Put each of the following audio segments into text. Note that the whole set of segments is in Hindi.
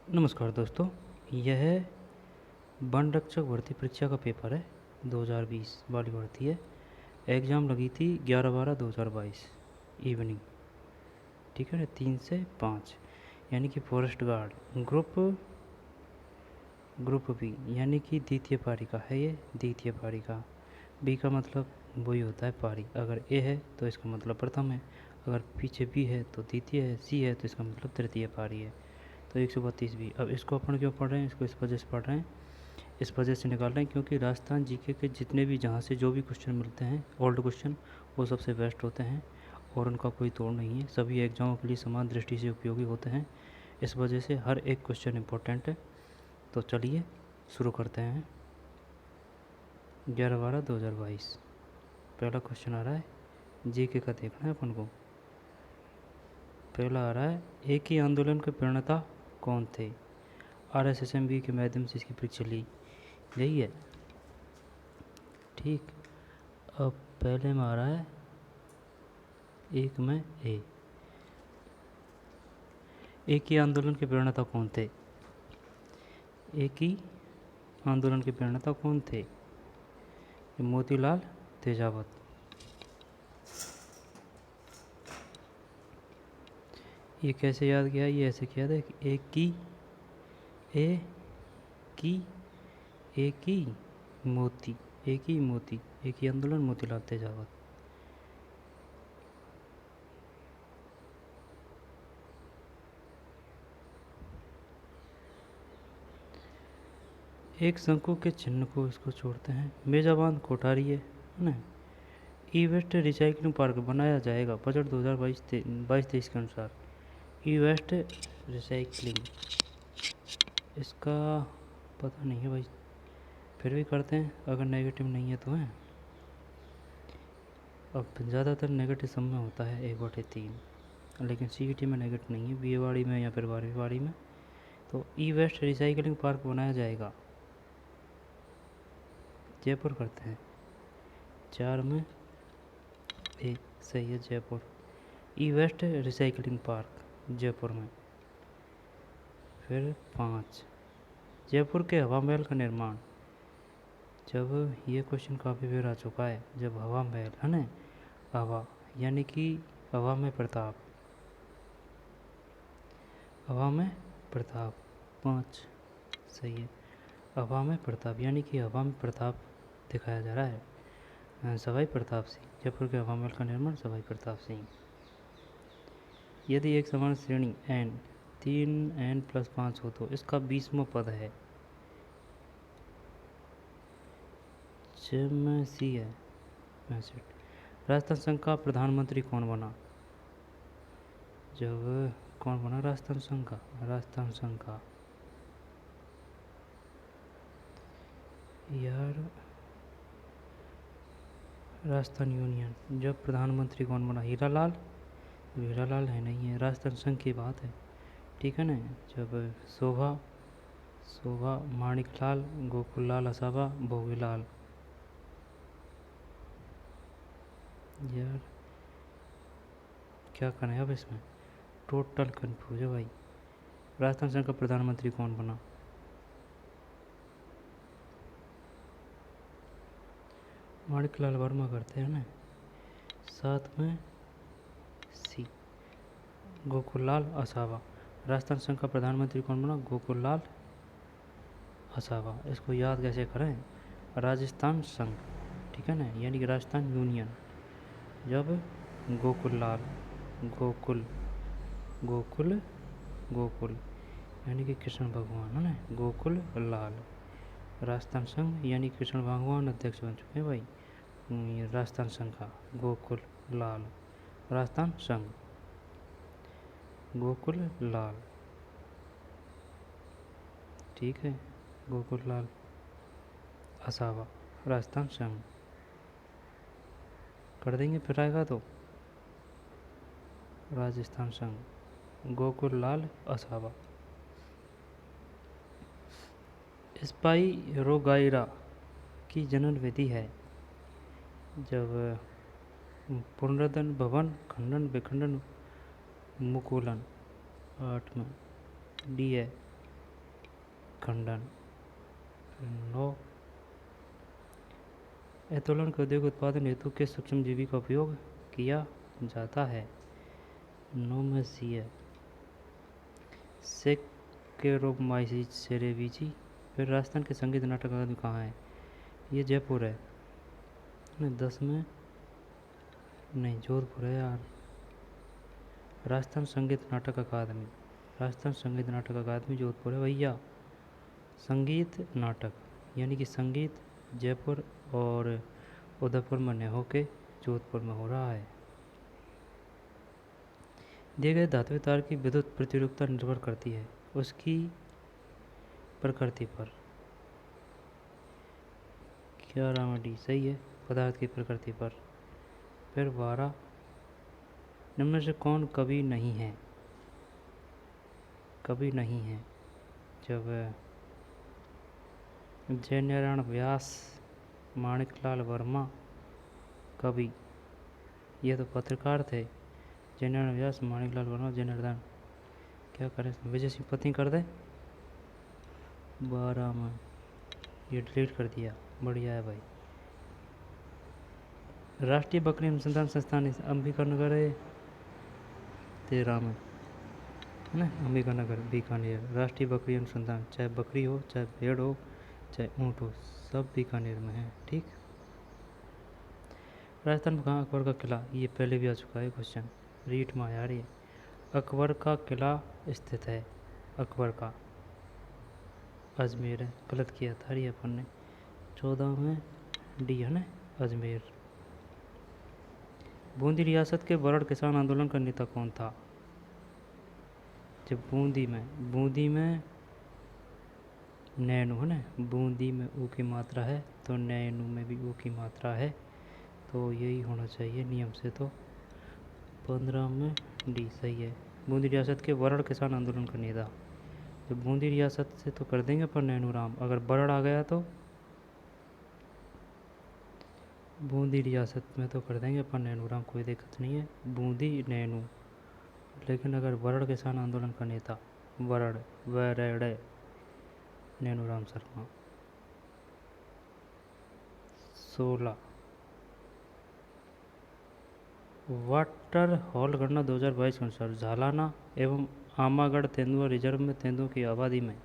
नमस्कार दोस्तों, यह वन रक्षक भर्ती परीक्षा का पेपर है। 2020 वाली भर्ती है। एग्ज़ाम लगी थी 11/12/2022 इवनिंग, ठीक है ना, 3 से 5, यानी कि फॉरेस्ट गार्ड ग्रुप बी, यानी कि द्वितीय पारी का है। ये द्वितीय पारी का, बी का मतलब वही होता है पारी। अगर ए है तो इसका मतलब प्रथम है, अगर पीछे बी है तो द्वितीय है, सी है तो इसका मतलब तृतीय पारी है। तो 132 बी। अब इसको अपन क्यों पढ़ रहे हैं? इसको इस वजह से पढ़ रहे हैं, इस वजह से निकाल रहे हैं क्योंकि राजस्थान जीके के जितने भी जहाँ से जो भी क्वेश्चन मिलते हैं, ओल्ड क्वेश्चन, वो सबसे बेस्ट होते हैं और उनका कोई तोड़ नहीं है। सभी एग्जामों के लिए समान दृष्टि से उपयोगी होते हैं। इस वजह से हर एक क्वेश्चन इम्पोर्टेंट है। तो चलिए शुरू करते हैं। 11/12/2022 पहला क्वेश्चन आ रहा है, जीके का देखना है अपन को। पहला आ रहा है, एक ही आंदोलन के प्रणेता कौन थे? RSSMB के माध्यम से इसकी परीक्षा ली गई है। ठीक, अब पहले में आ रहा है, एक में ए, एक ही आंदोलन के प्रणेता कौन थे? एक ही आंदोलन के प्रणेता कौन थे? मोतीलाल तेजावत। ये कैसे याद किया? ये ऐसे किया था कि एक की मोती, एक ही मोती, एक ही आंदोलन, मोतीलाल तेजावत। एक शंकु के चिन्ह को इसको छोड़ते हैं। मेजाबान कोठारी है ना। ई वेस्ट रिसाइकलिंग पार्क बनाया जाएगा बजट 2022-23 के अनुसार। ई वेस्ट रिसाइकलिंग, इसका पता नहीं है भाई, फिर भी करते हैं, अगर नेगेटिव नहीं है तो है। अब ज़्यादातर नेगेटिव सब में होता है 1/3, लेकिन CET में नेगेटिव नहीं है, BA वाड़ी में या फिर 12वीं वाड़ी में। तो ई वेस्ट रिसाइकलिंग पार्क बनाया जाएगा, जयपुर करते हैं। 4 में ए सही है, जयपुर। ई वेस्ट रिसाइकलिंग पार्क जयपुर में। फिर 5, जयपुर के हवा महल का निर्माण। जब ये क्वेश्चन काफ़ी बार आ चुका है, जब हवा महल है ना, हवा यानी कि हवा में प्रताप, हवा में प्रताप। 5 सही है, हवा में प्रताप, यानी कि हवा में प्रताप दिखाया जा रहा है। सवाई प्रताप सिंह, जयपुर के हवा महल का निर्माण सवाई प्रताप सिंह। यदि एक समान श्रेणी n 3n+5 हो तो इसका 20वां पद है। में सी है 65। राजस्थान संघ का प्रधानमंत्री कौन बना? जब कौन बना राजस्थान संघ का? राजस्थान संघ का यार, राजस्थान यूनियन, जब प्रधानमंत्री कौन बना? हीरालाल। हीरालाल है नहीं है, राजस्थान संघ की बात है, ठीक है ना। जब शोभा माणिकलाल, गोकुललाल असावा, भोगीलाल। यार क्या करें अब इसमें, टोटल कन्फ्यूज है भाई। राजस्थान संघ का प्रधानमंत्री कौन बना? माणिकलाल वर्मा करते हैं ना। 7 में सी, गोकुललाल असावा। राजस्थान संघ का प्रधानमंत्री कौन बना? गोकुललाल असावा। इसको याद कैसे करें? राजस्थान संघ, ठीक है ना, यानी कि राजस्थान यूनियन। जब गोकुललाल, गोकुल गोकुल गोकुल, यानी कि कृष्ण भगवान है ना, गोकुल लाल। राजस्थान संघ यानी कृष्ण भगवान अध्यक्ष बन चुके हैं भाई। ये राजस्थान संघ का गोकुल लाल, राजस्थान संघ गोकुल लाल, ठीक है। गोकुल लाल असावा, राजस्थान संघ कर देंगे, फिर आएगा तो राजस्थान संघ गोकुल लाल असावा। स्पाइरोगाइरा की जनन विधि है। जब पुनरुत्थान, भवन, खंडन, विखंडन, मुकुलन। 8 में डी है, खंडन। 9 एथोलन के औद्योगिक उत्पादन हेतु किस सूक्ष्मजीवी का उपयोग किया जाता है? 9 में सी है सेकेरोमाइसिस सेरेविजी। फिर राजस्थान के संगीत नाटक अकादमी कहाँ है? ये जयपुर है। 10 में नहीं, जोधपुर है यार। राजस्थान संगीत नाटक अकादमी, राजस्थान संगीत नाटक अकादमी जोधपुर है भैया। संगीत नाटक यानी कि संगीत जयपुर और उदयपुर में न होके जोधपुर में हो रहा है। दिए गए धातु तार की विद्युत प्रतिरोधकता निर्भर करती है उसकी प्रकृति पर। क्या रामडी सही है, पदार्थ की प्रकृति पर। फिर 12 निम्न में से कौन कवि नहीं है? कवि नहीं है जब जयनारायण व्यास, माणिकलाल वर्मा कवि, ये तो पत्रकार थे। जयनारायण व्यास, माणिकलाल वर्मा, जयनारायण, क्या करें, विजय सिंह पत्नी कर दे। 12 में ये डिलीट कर दिया, बढ़िया है भाई। राष्ट्रीय बकरी अनुसंधान संस्थान अंबिकानगर है। 13 में है ना, अंबिकानगर बीकानेर। राष्ट्रीय बकरी अनुसंधान, चाहे बकरी हो, चाहे भेड़ हो, चाहे ऊँट हो, सब बीकानेर में है। ठीक। राजस्थान में कहाँ अकबर का किला? ये पहले भी आ चुका है क्वेश्चन, रीट में यार। ये अकबर का किला स्थित है, अकबर का अजमेर है। गलत किया था ये अपन ने। 14 में डी है ना, अजमेर। बूंदी रियासत के वरण किसान आंदोलन का नेता कौन था? जब बूंदी में नैनू है ना, बूंदी में ऊ की मात्रा है तो नैनू में भी ऊ की मात्रा है, तो यही होना चाहिए नियम से। तो 15 में डी सही है। बूंदी रियासत के वरण किसान आंदोलन का नेता, जब बूंदी रियासत से तो कर देंगे पर नैनू राम, अगर वरण आ गया तो बूंदी रियासत में तो कर देंगे पर नैनू राम, कोई दिक्कत नहीं है, बूंदी नैनू। लेकिन अगर वरण किसान आंदोलन का नेता, वरण वरड़ नैनू राम शर्मा। 16 वाटर हॉल गणना 2022 के अनुसार झालाना एवं आमागढ़ तेंदुआ रिजर्व में तेंदुओं की आबादी में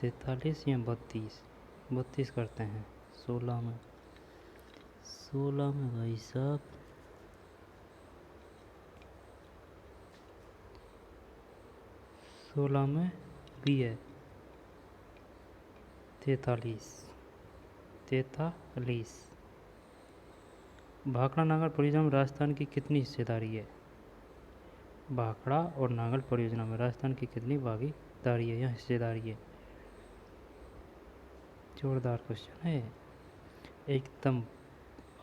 43 या 32 करते हैं। 16 में भाई साहब 16 में बी है 43। भाखड़ा नागल परियोजना में राजस्थान की कितनी हिस्सेदारी है? भाखड़ा और नागल परियोजना में राजस्थान की कितनी भागीदारी है या हिस्सेदारी है? जोरदार क्वेश्चन है एकदम।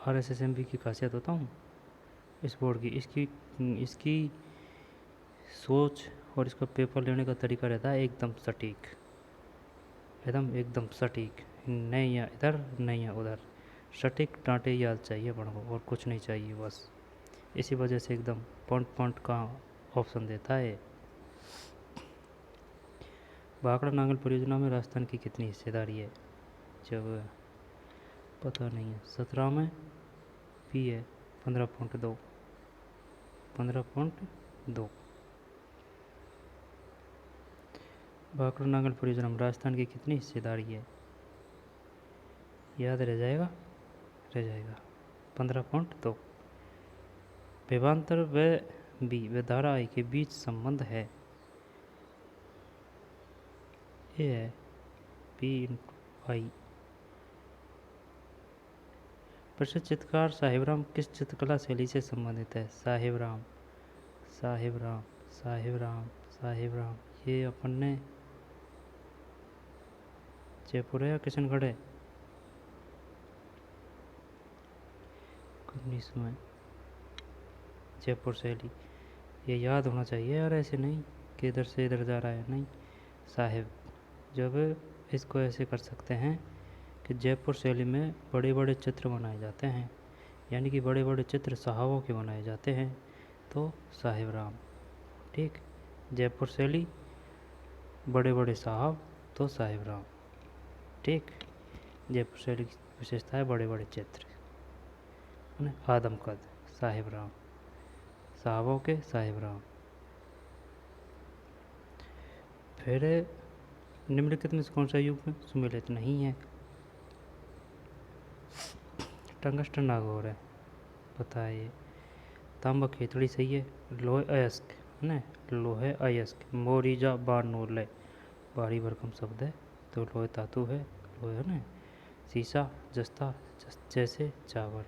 RSSMB की खासियत होता हूँ इस बोर्ड की, इसकी सोच और इसका पेपर लेने का तरीका रहता है एकदम सटीक, एकदम सटीक, नहीं या इधर नहीं या उधर, सटीक डांटे याद चाहिए बड़ों को और कुछ नहीं चाहिए बस। इसी वजह से एकदम पॉइंट का ऑप्शन देता है। भाखड़ा नागल परियोजना में राजस्थान की कितनी हिस्सेदारी है? जब पता नहीं है। 17 में पी है 15.2। भाखड़ा नागल परियोजना में राजस्थान की कितनी हिस्सेदारी है? याद रह जाएगा 15.2। विभवांतर व धारा आई के बीच संबंध है, ये है P/I। प्रसिद्ध चित्रकार साहिबराम किस चित्रकला शैली से संबंधित है? साहिबराम ये अपन ने जयपुर है या किशनगढ़ है? 19 में जयपुर शैली, ये याद होना चाहिए यार, ऐसे नहीं कि इधर से इधर जा रहा है, नहीं। साहिब, जब इसको ऐसे कर सकते हैं कि जयपुर शैली में बड़े बड़े चित्र बनाए जाते हैं, यानी कि बड़े बड़े चित्र साहबों के बनाए जाते हैं, तो साहिब राम। ठीक, जयपुर शैली, बड़े बड़े साहब तो साहिब राम। ठीक, जयपुर शैली की विशेषता है बड़े बड़े चित्र, है ना, आदम कद, साहिब राम, साहबों के साहिब राम। फिर निम्नलिखित में से कौन सा युग्म सुमेलित नहीं है? टंगस्टन नागौर है, बताइए। तांबा खेतड़ी सही है। लोहे अयस्क, है ना, लोहे अयस्क, मोरीजा बारनोले, भारी भरकम शब्द है, तो लोहे धातु है, लोहे, है ना। शीशा, जस्ता, जैसे चावल,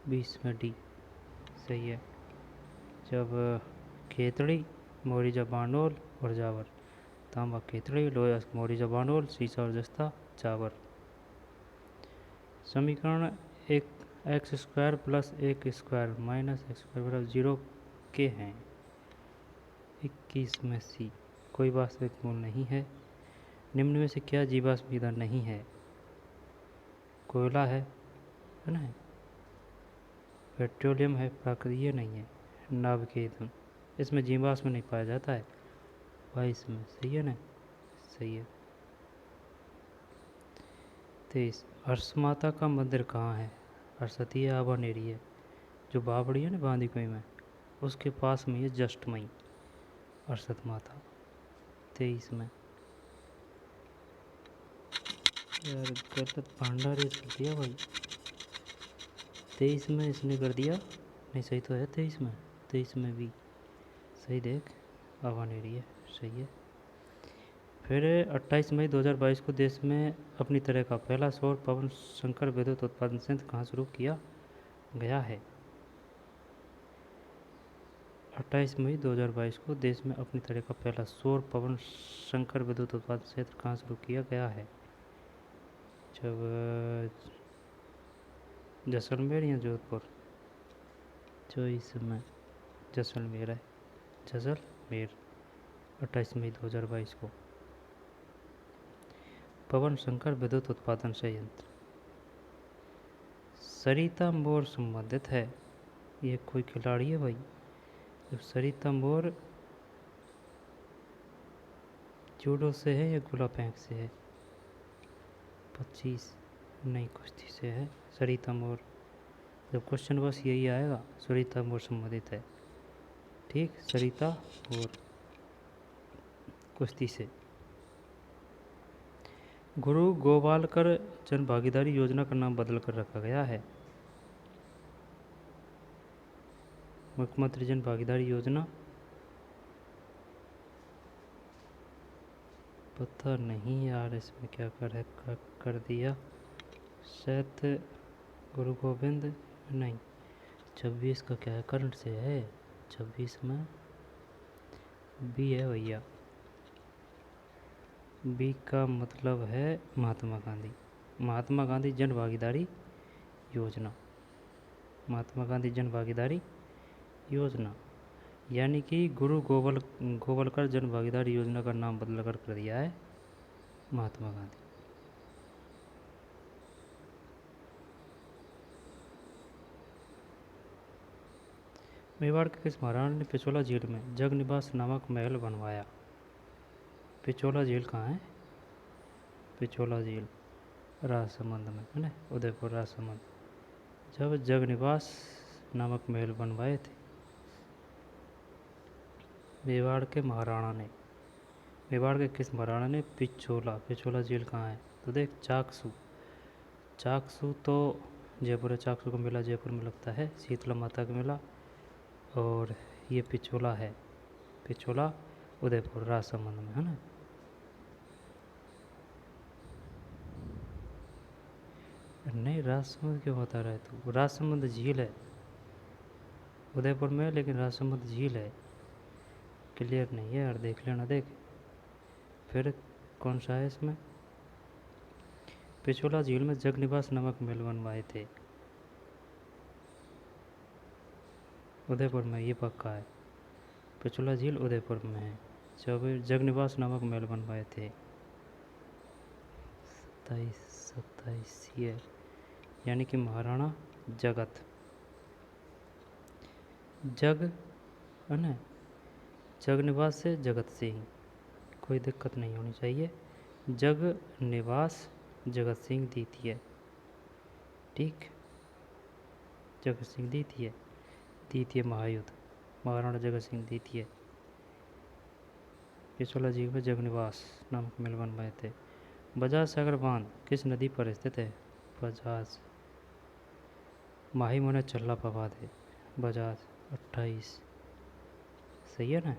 20 में डी सही है। जब खेतड़ी, मोरीजा बारनोल और जावर, तांबा खेतड़ी, लोहे अयस्क, मोरीजा बारनोल, शीशा और जस्ता चावल। समीकरण एक एक्स स्क्वायर प्लस एक स्क्वायर माइनस एक्स स्क्वायर बराबर 0 के हैं। 21 में सी, कोई वास्तविक मूल नहीं है। निम्न में से क्या जीवाश्म ईंधन नहीं है? कोयला है ना, पेट्रोलियम है, प्राकृतिक नहीं है, नाभिकीय ईंधन, इसमें जीवाश्म नहीं पाया जाता है। 22 में सही है ना, सही है। 23, हर्ष माता का मंदिर कहाँ है? हर्षती आबानेरी है, जो बावड़ी है ना बांदीकुई में, उसके पास में ये जस्ट मई हर्षद माता। 23 में यार गलत भंडारे कर दिया भाई, 23 में इसने कर दिया, नहीं सही तो है 23 में, 23 में भी सही देख, आबानेरी है, सही है। फिर 28 मई 2022 को देश में अपनी तरह का पहला सौर पवन संकर विद्युत उत्पादन संयंत्र कहाँ शुरू किया गया है? 28 मई 2022 को देश में अपनी तरह का पहला सौर पवन संकर विद्युत उत्पादन संयंत्र कहाँ शुरू किया गया है? जब जैसलमेर या जोधपुर? 24 में जैसलमेर है, जैसलमेर, 28 मई 2022 को। पवन शंकर विद्युत उत्पादन संयंत्र सरिता मोर संबंधित है। ये कोई खिलाड़ी है भाई? जब सरिता मोर जूडो से है या गोला फेंक से है? 25 नहीं, कुश्ती से है सरिता मोर। जब क्वेश्चन बस यही आएगा, सरिता मोर संबंधित है। ठीक, सरिता मोर कुश्ती से। गुरु गोवालकर जन भागीदारी योजना का नाम बदल कर रखा गया है। मुख्यमंत्री जन भागीदारी योजना, पता नहीं यार इसमें क्या कर दिया। शायद गुरु गोविंद नहीं, 26 का क्या है, करंट से है, 26 में बी है भैया, बी का मतलब है महात्मा गांधी, महात्मा गांधी जन भागीदारी योजना, महात्मा गांधी जन भागीदारी योजना, यानी कि गुरु गोवलकर जन भागीदारी योजना का नाम बदल कर दिया है महात्मा गांधी। मेवाड़ के किस महाराणा ने पिछोला झील में जगनिवास नामक महल बनवाया? पिछोला झील कहाँ है? पिछोला झील राजसमंद में है ना, उदयपुर राजसमंद। जब जगनिवास नामक महल बनवाए थे मेवाड़ के महाराणा ने, मेवाड़ के किस महाराणा ने पिछोला झील कहाँ है? तो देख, चाकसू, चाकसू तो जयपुर है, चाकसू का मेला जयपुर में लगता है, शीतला माता का मेला, और ये पिछोला है, पिछोला उदयपुर राजसमंद में है ना। नहीं, राजसमंद क्यों बता रहा है तू? राजसमंद झील है उदयपुर में, लेकिन राजसमंद झील है, क्लियर नहीं है यार, देख लेना। देख फिर कौन सा है इसमें? पिछोला झील में जगनिवास नामक महल बनवाए थे, उदयपुर में, ये पक्का है, पिछोला झील उदयपुर में है, जब जगनिवास नामक महल बनवाए थे। 27 ये, यानी कि महाराणा जगत, जग है ना, जग निवास से जगत सिंह, कोई दिक्कत नहीं होनी चाहिए। जग निवास जगत सिंह द्वितीय, ठीक। जगत सिंह द्वितीय, द्वितीय महायुद्ध, महाराणा जगत सिंह द्वितीय। पिछोला जी में जगनिवास नामक मिल बनवाए थे। बजाज सागर बांध किस नदी पर स्थित है? बजाज, माही मोने चल्ला प्रभात है। बजाज 28, सही है ना।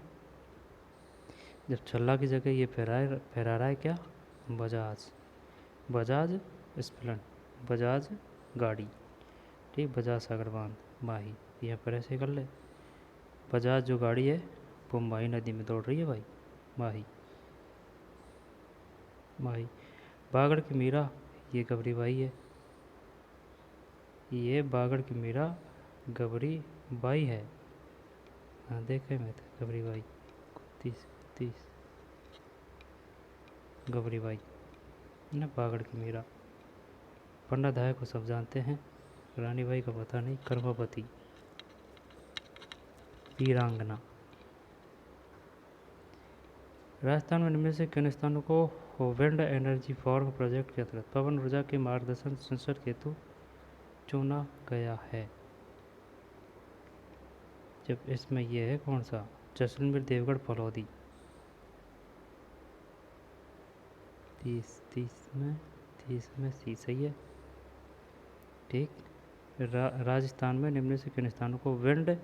जब छल्ला की जगह ये फहरा रहा है क्या? बजाज, बजाज स्प्लेंड, बजाज गाड़ी, ठीक। बजाज सागर बांध माही, यहाँ पर ऐसे कर ले। बजाज जो गाड़ी है वो माही नदी में दौड़ रही है भाई, माही, माही। बागड़ की मीरा, ये गबरी बाई है, ये बागड़ की मीरा गबरी बाई है। हाँ देखे मैं तो गबरी बाई, 30 गबरी बाई ना, बागड़ की मीरा। पंडा धाय को सब जानते हैं, रानी बाई का पता नहीं। कर्मावती वीरांगना। राजस्थान में निम्न से किन स्थानों को विंड एनर्जी फार्म प्रोजेक्ट के अंतर्गत पवन ऊर्जा के मार्गदर्शन संसद हेतु चुना गया है? जब इसमें यह है कौन सा? जैसलमेर, देवगढ़, फलौदी। 30 में सी सही है, ठीक। राजस्थान में निम्न से किन स्थानों को विंड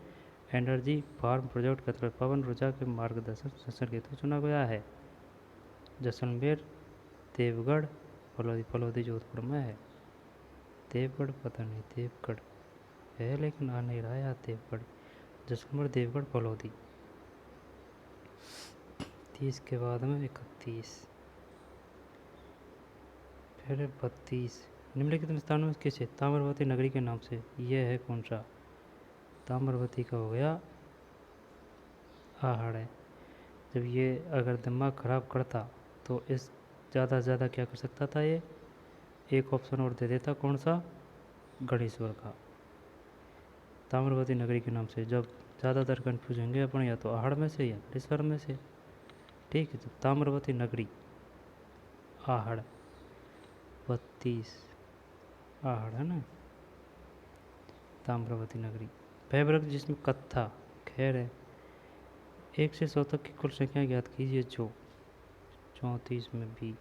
एनर्जी फार्म प्रोजेक्ट के अंतर्गत पवन ऊर्जा के मार्गदर्शन संसद हेतु चुना गया है? जैसलमेर, देवगढ़, फलौदी। फलौदी जोधपुर में है। देवगढ़ पता नहीं, देवगढ़ है लेकिन आ नहीं रहा है यार देवगढ़। जैसलमेर, देवगढ़, फलौदी। 30 के बाद में 31, फिर 32। निम्नलिखित स्थानों में किसे ताम्रवती नगरी के नाम से? यह है कौन सा? ताम्रवती का हो गया आहड़ है। जब ये अगर दिमाग ख़राब करता तो इस ज़्यादा से ज़्यादा क्या कर सकता था ये? एक ऑप्शन और दे देता, कौन सा? गणेश्वर का। ताम्रवती नगरी के नाम से जब ज़्यादातर कन्फ्यूज होंगे अपन, या तो आहड़ में से या गणेश्वर में से, ठीक है। तो ताम्रवती नगरी, आहड़, 32 आहड़ है ना, ताम्रवती नगरी। भयव्रत जिसमें कत्था, खैर है। 1 से 100 तक की कुल संख्या ज्ञात कीजिए जो 34 में भी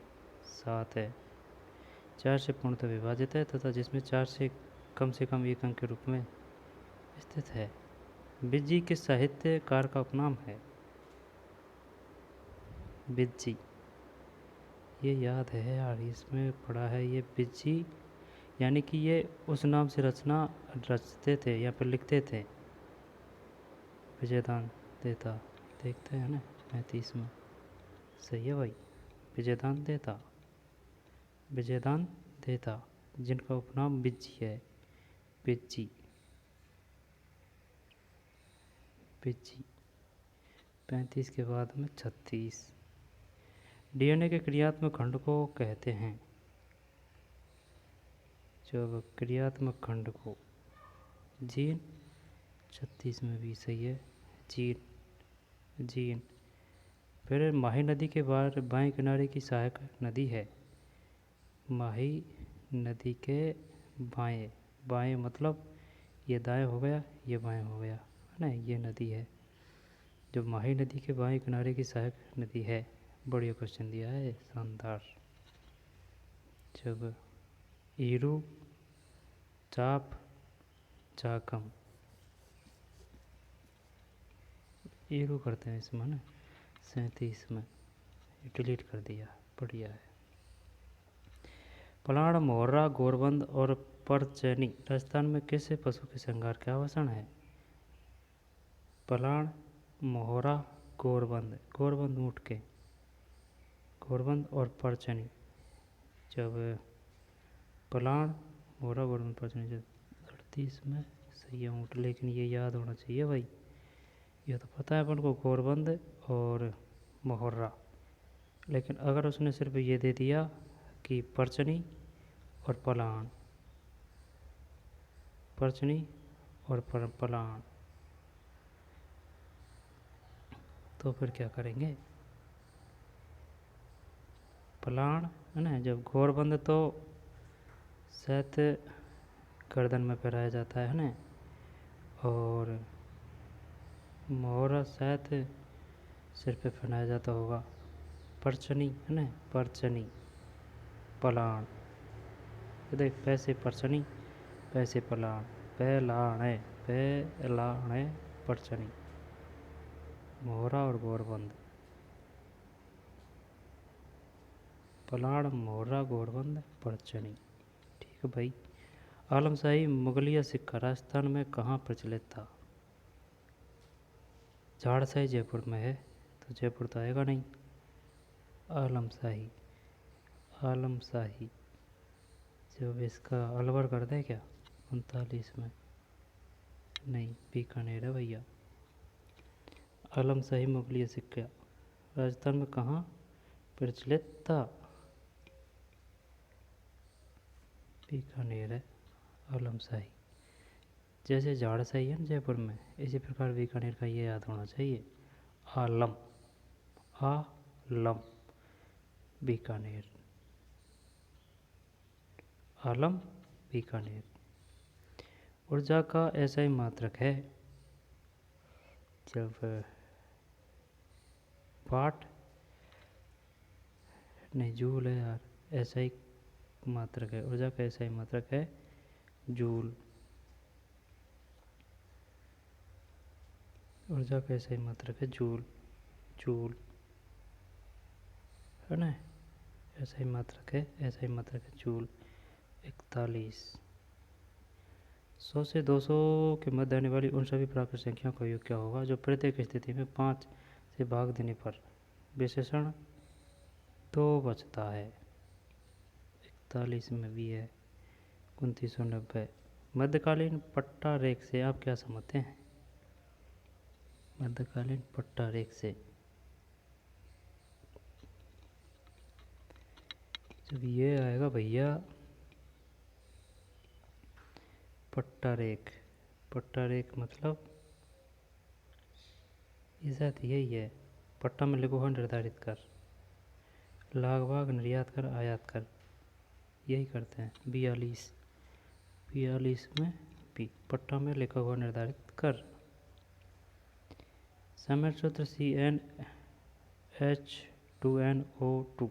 7 है। 4 से पूर्णतः विभाजित है तथा जिसमें 4 से कम एक अंक के रूप में स्थित है। बिज्जी किस साहित्यकार का उपनाम है? बिज्जी, ये याद है यार, इसमें पढ़ा है ये बिज्जी, यानी कि ये उस नाम से रचना रचते थे या फिर लिखते थे। विजयदान देता, देखते हैं ना 35 में, सही है भाई। विजयदान देता, विजयदान देता, जिनका उपनाम बिज्जी है, बिज्जी, बिज्जी। 35 के बाद में 36। डीएनए के क्रियात्मक खंड को कहते हैं? जब क्रियात्मक खंड को जीन, 36 में भी सही है, जीन, जीन। फिर माही नदी के बाएं किनारे की सहायक नदी है? माही नदी के बाएं, बाएं मतलब ये दाएं हो गया, ये बाएं हो गया, है ना, ये नदी है। जो माही नदी के बाएं किनारे की सहायक नदी है। बढ़िया क्वेश्चन दिया है, शानदार। जब ईरू, चाप, चाकम, ईरू करते हैं इसमें ना, 37 में, डिलीट कर दिया, बढ़िया है। पलाण, मोहर्रा, गोरबंद और परचैनी राजस्थान में किस पशु के श्रृंगार के आभूषण है? पलाण, मोहरा, गोरबंद, गोरबंद ऊँट के, गोरबंद और परचैनी। जब पलाण, मोहरा, गोरबंद, परचैनी, जब 38 में सही है ऊँट, लेकिन ये याद होना चाहिए भाई, ये तो पता है अपन को गोरबंद और मोहर्रा, लेकिन अगर उसने सिर्फ ये दे दिया कि परचनी और पलाण, परचनी और पलाण, तो फिर क्या करेंगे, पलाण है ना। जब घोरबंद तो शायद गर्दन में पहनाया जाता है ना, और मोहरा शायद सिर पे पहनाया जाता होगा। परचनी है ना, परचनी, पलाण, देख पैसे परचनी, पैसे पलाण, पहलाणे, पहलाणे, परचनी, मोहरा और घोरबंद, पलाण, मोहरा, घोरबंद, परचनी। ठीक है भाई। आलमशाही मुगलिया सिक्का राजस्थान में कहाँ प्रचलित था? झाड़साई जयपुर में है, तो जयपुर तो आएगा नहीं। आलमशाही, आलमशाही जब इसका अलवर कर दे क्या 39 में, नहीं बीकानेर है भैया। आलमशाही मुगलिया सिक्का राजस्थान में कहाँ प्रचलित था? बीकानेर है आलमशाही। जैसे झाड़साई है ना जयपुर में, इसी प्रकार बीकानेर का ये याद होना चाहिए। आलम, आलम, बीकानेर, आलम, बीकानेर। ऊर्जा का ऐसा ही मात्रक है जब वाट, नहीं जूल है यार, ऐसा ही मात्रक है, ऊर्जा का ऐसा ही मात्रक है जूल। ऊर्जा का ऐसा ही मात्रक है जूल, जूल है ना, ऐसा ही मात्रक है, ऐसा ही मात्रक है जूल। 41। 100 से 200 के मध्य आने वाली उन सभी प्राकृतिक संख्याओं का योग क्या होगा जो प्रत्येक स्थिति में 5 से भाग देने पर विशेषण 2 बचता है? 41 में भी है 2990। मध्यकालीन पट्टा रेख से आप क्या समझते हैं? मध्यकालीन पट्टा रेख से जब ये आएगा भैया पट्टा रेख, पट्टा रेख मतलब ये शायद यही है। पट्टा में लिखो है निर्धारित कर, लाग भाग निर्यात कर आयात कर, यही करते हैं। 42, 42 में भी पट्टा में लिखा हुआ निर्धारित कर। समय सूत्र CnH2nO2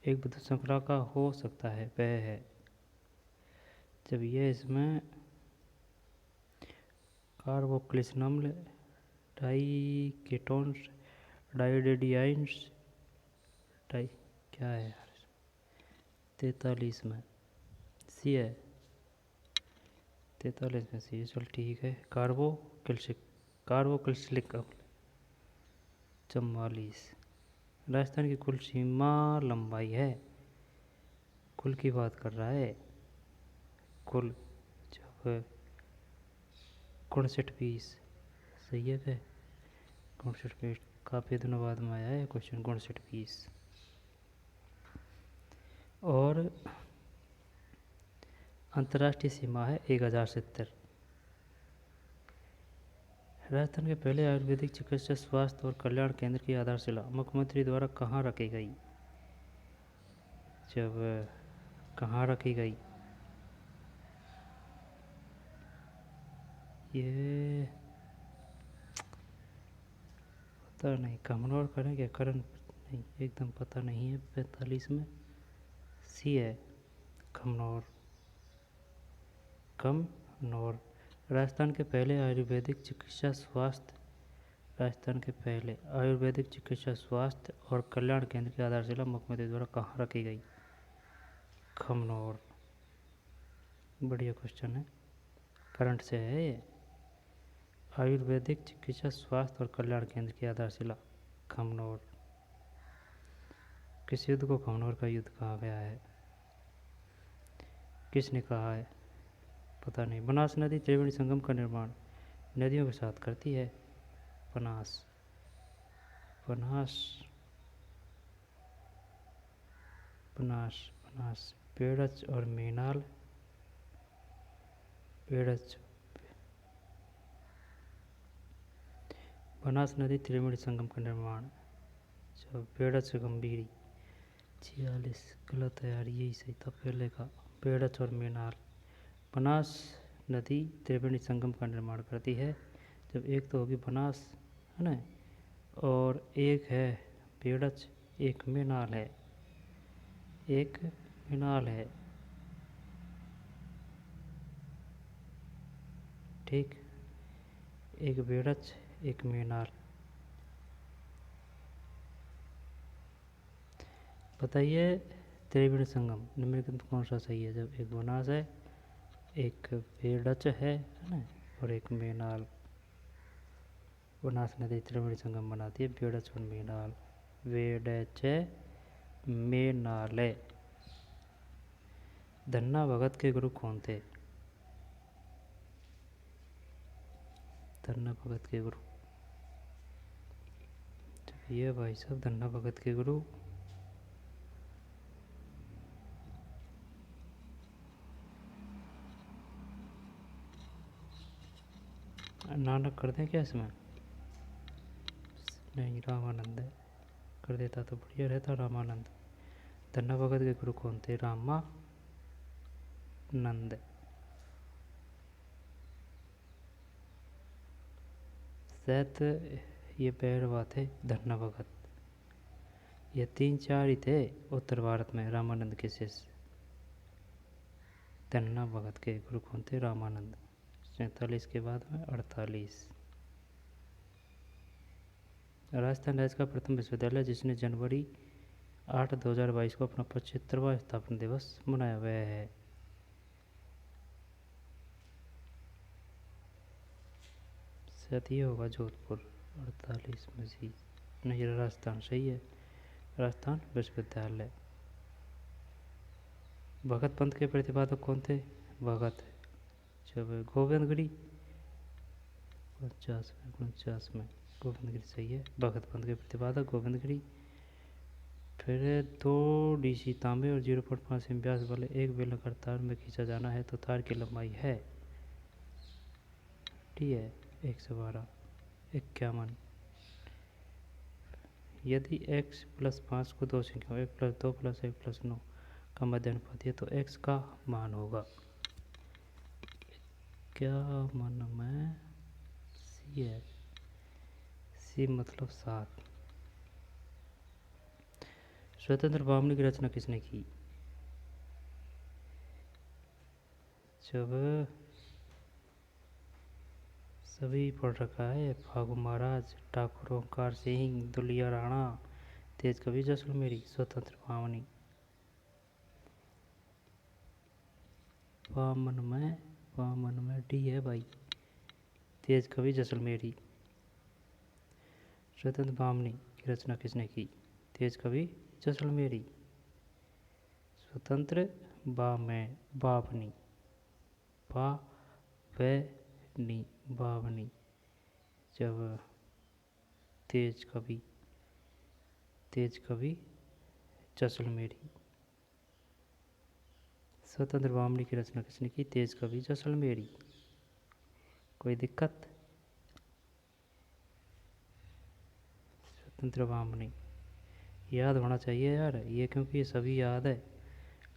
एक विद्युत श्रृंखला का हो सकता है, वह है जब ये इसमें कार्बोक्सिलिक अम्ल, डाइकेटोन्स, डाइडेडियाइंस, डाई क्या है यार, 43 में सी है, 43 में सी। चल ठीक है। कार्बोक्सिलिक अम्ल 44। राजस्थान की कुल सीमा लंबाई है, कुल की बात कर रहा है, कुल जब 59-20 सही है क्या? 59-20 काफ़ी दिनों बाद में आया है क्वेश्चन 59-20। और अंतर्राष्ट्रीय सीमा है 1070। राजस्थान के पहले आयुर्वेदिक चिकित्सा स्वास्थ्य और कल्याण केंद्र की आधारशिला मुख्यमंत्री द्वारा कहाँ रखी गई? जब कहाँ रखी गई, ये पता नहीं, कमनौर करें क्या करण, नहीं एकदम पता नहीं है। 45 में सी है कमनौर, कमनौर। राजस्थान के पहले आयुर्वेदिक चिकित्सा स्वास्थ्य, राजस्थान के पहले आयुर्वेदिक चिकित्सा स्वास्थ्य और कल्याण केंद्र की आधारशिला मुख्यमंत्री द्वारा कहाँ रखी गई? खमनौर। बढ़िया क्वेश्चन है, करंट से है ये। आयुर्वेदिक चिकित्सा स्वास्थ्य और कल्याण केंद्र की आधारशिला खमनौर। किस युद्ध को खमनौर का युद्ध कहा गया है? किसने कहा है? पता नहीं। बनास नदी त्रिवेणी संगम का निर्माण नदियों के साथ करती है? बनास, बनास, बनास, बनास, पेड़च और मीनाल, पेड़च, बनास नदी त्रिवेणी संगम का निर्माण। जब बेड़च गंभीरी 46 गलत है यार, यही सही था पहले का। बेड़च और मेनाल। बनास नदी त्रिवेणी संगम का निर्माण करती है। जब एक तो होगी बनास, है ना, और एक है बेड़च, एक मेनाल है, एक मेनाल है। ठीक, एक बेड़च एक मेनाल। बताइए त्रिवेणी संगम निम्नलिखित कौन सा सही है। जब एक बनास है, एक बेड़च है ना, और एक मेनाल। बनास नदी त्रिवेणी संगम बनाती है, बेड़च और मेनाल। बेड़च मेनाल। धन्ना भगत के गुरु कौन थे। धन्ना भगत के गुरु, ये भाई साहब धन्ना भगत के गुरु नानक कर दें क्या इसमें। नहीं, रामानंद है, कर देता तो बढ़िया रहता, रामानंद। धन्ना भगत के गुरु कौन थे। रामानंद। शायद ये पैरवा थे धन्ना भगत। ये 3-4 ही थे उत्तर भारत में रामानंद के शिष्य। धन्ना भगत के गुरु कौन थे। रामानंद। 47 के बाद में 48। राजस्थान राज्य का प्रथम विश्वविद्यालय जिसने जनवरी 8, 2022 को अपना 75वां स्थापना दिवस मनाया हुआ है। शायद ये होगा जोधपुर। 48 में जी नहीं, राजस्थान सही है, राजस्थान विश्वविद्यालय। भगत पंथ के प्रतिपादक कौन थे। भगत। जब गोविंदगिरी 49 में गोविंदगिरी सही है। भगत पंथ के प्रतिपादक गोविंदगिरी। फिर 2 DC तांबे और 0.5 mm व्यास वाले एक बेलनाकार तार में खींचा जाना है तो तार की लंबाई है। ठीक है, 112 51। यदि x + 5 को 2 संख्याओं 1 + 2 + 1 + 9 का मध्य अनुपात है तो x का मान होगा। क्या मन में सी है, सी मतलब 7। स्वतंत्र भावनी की रचना किसने की। जब सभी पढ़ रखा है। फागु महाराज, ठाकुर ओंकार सिंह, दुलिया राणा, तेज कवि जैसलमेरी। स्वतंत्र भावनी पामन में डी है भाई, तेज कवि जैसलमेरी। स्वतंत्र भावनी की रचना किसने की। तेज कवि जैसलमेरी। स्वतंत्र भावनी भावनी जब तेज कवि जैसलमेरी। स्वतंत्र भावनी की रचना किसने की। तेज कवि जैसलमेरी। कोई दिक्कत। स्वतंत्र भावनी याद होना चाहिए यार ये, क्योंकि ये सभी याद है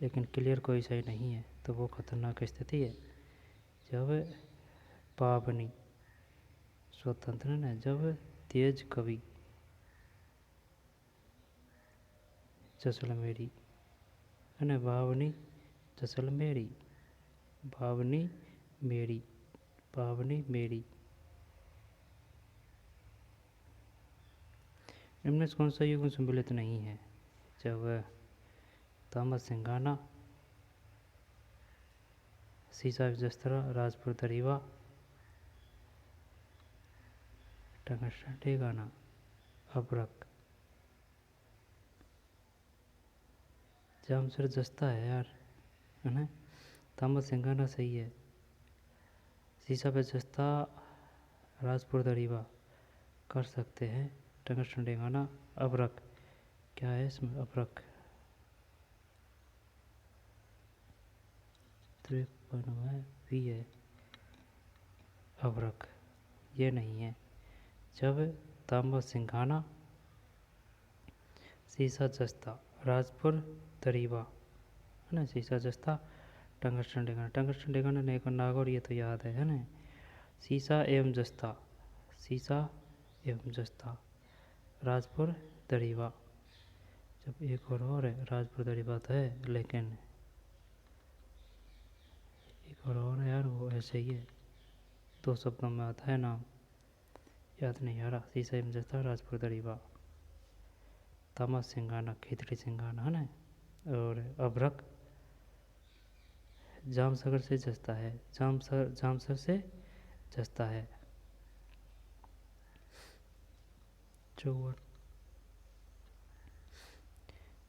लेकिन क्लियर कोई सही नहीं है तो वो खतरनाक स्थिति है। जब भावनी स्वतंत्र न, जब तेज कवि जैसलमेरी है ना। भावनी जैसलमेरी, भावनी मेरी, भावनी मेरी। इनमें से कौन सा युग सम्मिलित नहीं है। जब तामस सिंघाना, सीसा जस्तरा, राजपुर दरीवा, टंगस्टन गाना, अबरक। जामसर जस्ता है यार, है ना। तामस सिंघाना सही है। सीसा पे जस्ता, राजपुर दरीवा कर सकते हैं। टंगस्टन गाना, अबरक। क्या है इसमें अबरक। 53 में भी है अबरक, ये नहीं है। जब तांबा सिंघाना, सीसा जस्ता, राजपुर दरीबा है ना, सीसा जस्ता, टंगस्टन डेगाना, टंगस्टन डेगाना ने एक नागौर, ये तो याद है ना। सीसा एवं जस्ता, सीसा एवं जस्ता, राजपुर दरीबा। जब एक और है, राजपुर दरीबा तो है लेकिन एक और है यार, वो ऐसे ही है, 2 शब्दों में आता है नाम, याद नहीं आ रहा। सीसा एवं जस्ता, राजपुर दरीबा। तामा सिंगाना, खिचड़ी सिंगाना है ना। और अभ्रक जामसागर से जस्ता है, जामसर से जस्ता है। 54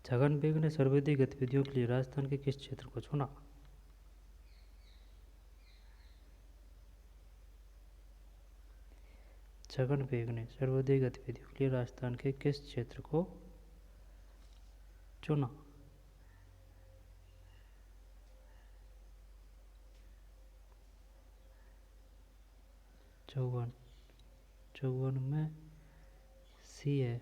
छगन बेग ने सर्वाधिक गतिविधियों के लिए राजस्थान के किस क्षेत्र को चुना? छगन बेग ने सर्वाधिक गतिविधियों के लिए राजस्थान के किस क्षेत्र को चुना? चौवन में सी है।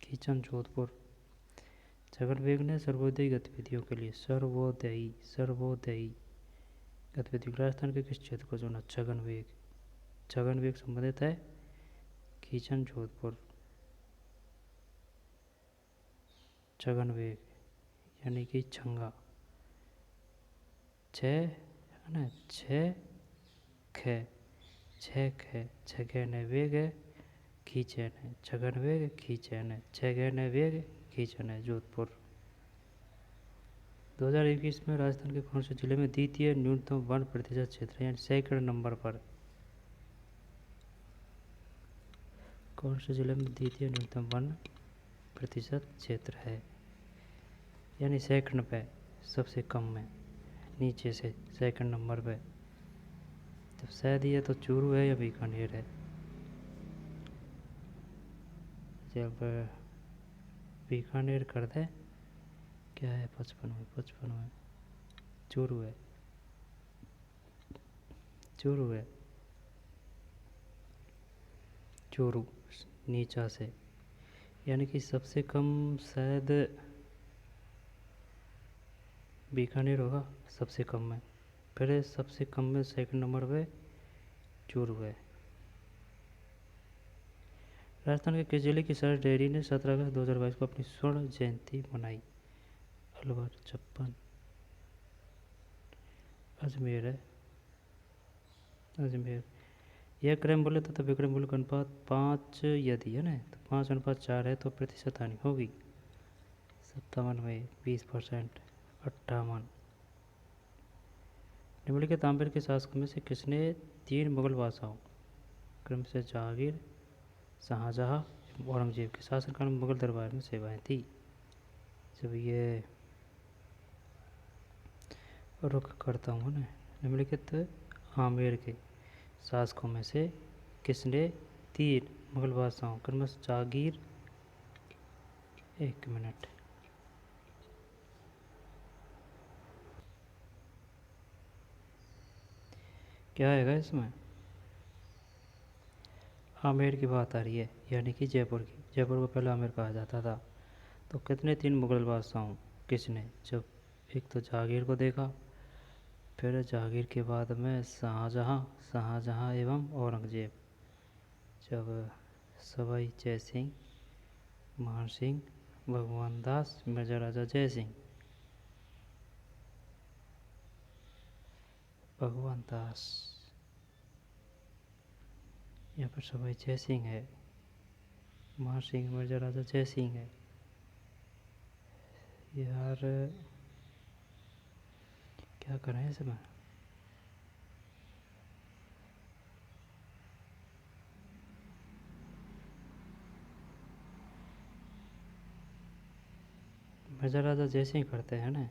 किचन जोधपुर। छगन बेग ने सर्वोदयी गतिविधियों के लिए सर्वोदयी गतिविधियों राजस्थान के किस क्षेत्र को चुना? छगन बेग संबंधित है किचन जोधपुर। छगन बेग यानी कि छंगा, 6 है ना, 6 ख, छगन वेग खींचन है, छगन वेग खींचन है, छगन वेग खींचन है, जोधपुर। 2021 में राजस्थान के कौन से जिले में द्वितीय न्यूनतम वन प्रतिशत क्षेत्र यानी सैकड़ों नंबर पर, कौन से जिले में द्वितीय न्यूनतम वन प्रतिशत क्षेत्र है यानी सेकंड पे सबसे कम में, नीचे से सेकंड नंबर पे? तो शायद ये तो चूरू है या बीकानेर है। जब बीकानेर कर दे, क्या है 55 में चूरू है, चूरू नीचा से, यानी कि सबसे कम शायद बीकानेर होगा सबसे कम में, फिर सबसे कम में सेकंड नंबर पे चूरू है। राजस्थान के किस जिले की सरस डेयरी ने 17 अगस्त 2022 को अपनी स्वर्ण जयंती मनाई? अलवर, 56, अजमेर है, अजमेर। यह क्रम मूल्य तथा विक्रम मूल्य का अनुपात 5 यदि है ना, तो 5:4 है तो प्रतिशत हानि होगी। 57 में 20%, 58। निम्नलिखित तांबेर के शासकों में से किसने 3 मुगल बादशाहों क्रम से जहांगीर, शाहजहां, औरंगजेब के शासनकाल में मुगल दरबार में सेवाएं दी? जब ये रुख करता हूँ ना, निम्नलिखित आमेर के शासकों में से किसने 3 मुगल बादशाहों क्रमश जहांगीर, 1 मिनट, क्या आएगा इसमें? आमेर की बात आ रही है यानी कि जयपुर की, जयपुर को पहले आमेर कहा जाता था। तो कितने 3 मुगल बादशाहों किसने? जब एक तो जहांगीर को देखा, फिर जहांगीर के बाद में शाहजहां एवं औरंगजेब। जब सवाई जय सिंह, मान सिंह, भगवान दास, मिर्जा राजा जय सिंह, भगवान दास, यहाँ पर सवाई जय सिंह है, मान सिंह, मिर्जा राजा जय सिंह है। यार क्या करें इसमें? मिर्जा राजा जय सिंह करते हैं ना।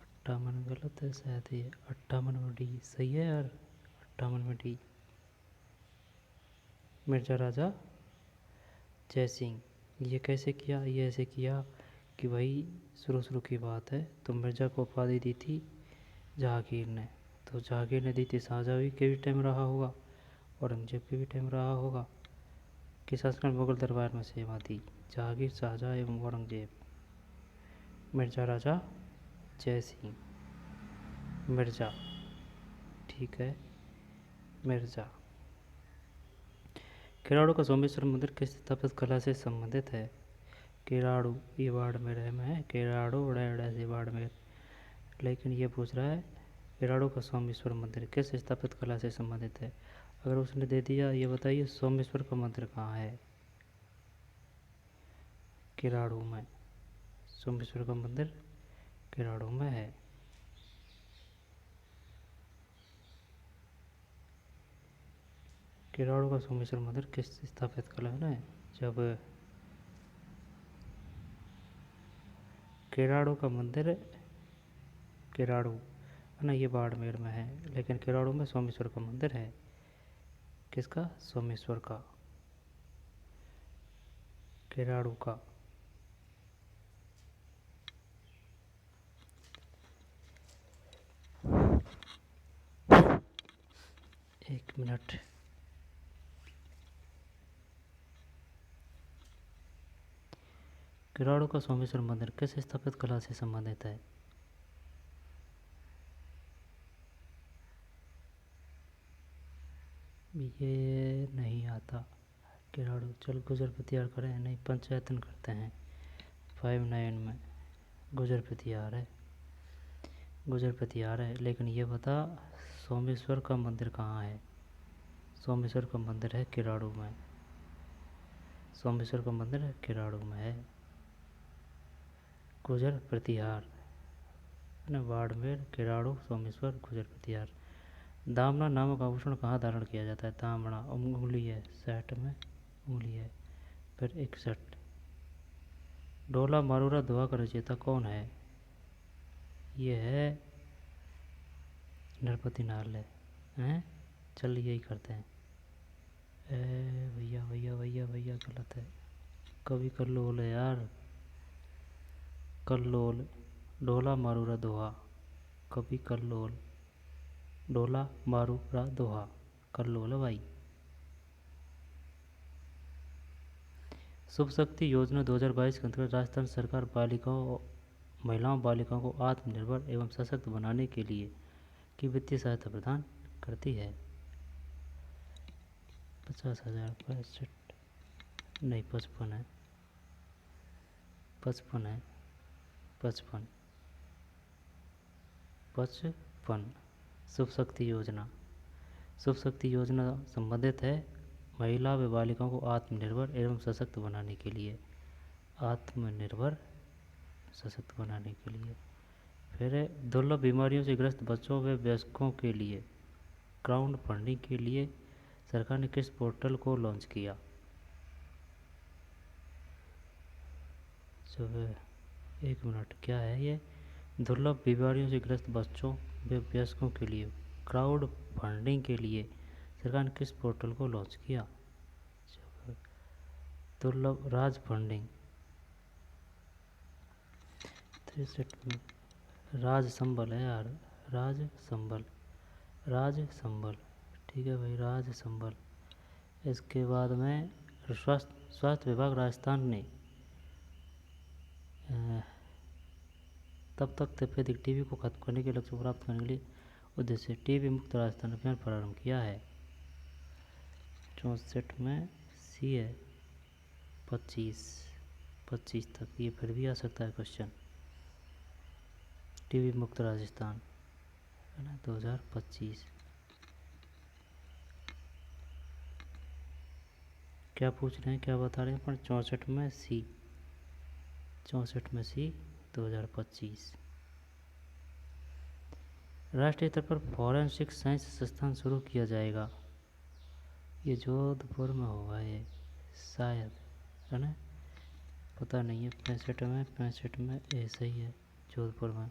58 गलत है शायद, ये 58 में डी सही है यार, 58 में डी, मिर्जा राजा जय सिंह। ये कैसे किया? ये ऐसे किया कि वही शुरू की बात है। तो मिर्ज़ा को उपाधि दी थी जहांगीर ने, तो जहांगीर ने दी थी शाहजहाँ के भी टाइम रहा होगा, औरंगजेब के भी टाइम रहा होगा। किस शासनकाल मुगल दरबार में सेवा दी? जहांगीर, शाहजहाँ एवं औरंगजेब। मिर्ज़ा राजा जय सिंह। मिर्ज़ा, ठीक है, मिर्ज़ा। किराड़ू का सोमेश्वर मंदिर किस स्थापत्य कला से संबंधित है? किराड़ू, ये बाड़मेर में है, किराड़ू उड़ा से बाड़मेर। लेकिन ये पूछ रहा है किराड़ू का सोमेश्वर मंदिर किस स्थापत्य कला से संबंधित है। अगर उसने दे दिया ये बताइए सोमेश्वर का मंदिर कहाँ है? किराड़ू में। सोमेश्वर का मंदिर किराड़ू में है। किराड़ू का सोमेश्वर मंदिर किस स्थापित कला है? जब किराड़ू का मंदिर, किराड़ू ना, ये बाड़मेर में है, लेकिन किराड़ू में सोमेश्वर का मंदिर है। किसका? सोमेश्वर का, किराड़ू का। एक मिनट। किराड़ू का सोमेश्वर मंदिर किस स्थापित कला से संबंधित है? ये नहीं आता। किराड़ू, चल गुजर पतियार करें, नहीं पंचायतन करते हैं। 59 में गुजर पतियार है, गुजर पतियार है। लेकिन ये बता सोमेश्वर का मंदिर कहाँ है? सोमेश्वर का मंदिर है किराड़ू में। सोमेश्वर का मंदिर किराड़ू में है। गुजर प्रतिहार न, बाड़मेर, किराड़ू, सोमेश्वर, गुजर प्रतिहार। दामना नामक आभूषण कहाँ धारण किया जाता है? दामना उंगली है, 60 में उंगली है। फिर 61। डोला मारूरा दोहा का रचयिता कौन है? ये है नरपति नार्ले हैं। चल यही करते हैं। भैया भैया भैया भैया गलत है। कवि कल्लोल है यार, कल्लोल। डोला मारूरा दोहा, कवि कल्लोल। डोला मारूरा दोहा, कल्लोल है भाई। शुभ शक्ति योजना 2022 के अंतर्गत राजस्थान सरकार बालिकाओं, महिलाओं बालिकाओं को आत्मनिर्भर एवं सशक्त बनाने के लिए की वित्तीय सहायता प्रदान करती है। 50,000, 65 नहीं 55 है, 55 है, 55 55। शुभ शक्ति योजना, शुभ शक्ति योजना संबंधित है महिला व बालिकाओं को आत्मनिर्भर एवं सशक्त बनाने के लिए, आत्मनिर्भर सशक्त बनाने के लिए। फिर दुर्लभ बीमारियों से ग्रस्त बच्चों व वयस्कों के लिए क्राउड फंडिंग के लिए सरकार ने किस पोर्टल को लॉन्च किया? जब, एक मिनट, क्या है ये? दुर्लभ बीमारियों से ग्रस्त बच्चों व वयस्कों के लिए क्राउड फंडिंग के लिए सरकार ने किस पोर्टल को लॉन्च किया? दुर्लभ राज फंडिंग, 63 राज संबल है यार, राज संबल, राज संबल, ठीक है भाई, राज संबल। इसके बाद में स्वास्थ्य विभाग राजस्थान ने तब तक तपेदिक टीबी को खत्म करने के लक्ष्य को प्राप्त करने के लिए उद्देश्य टीबी मुक्त राजस्थान अभियान प्रारंभ किया है। 64 में सी है, 25 तक, ये फिर भी आ सकता है क्वेश्चन। टीबी मुक्त राजस्थान है ना 2025। क्या पूछ रहे हैं, क्या बता रहे हैं? पर 64 में सी, 64 में सी 2025। राष्ट्रीय स्तर पर फॉरेंसिक साइंस संस्थान शुरू किया जाएगा। ये जोधपुर में होगा ये शायद, है ना, पता नहीं है। 65 में ऐसा ही है, जोधपुर में।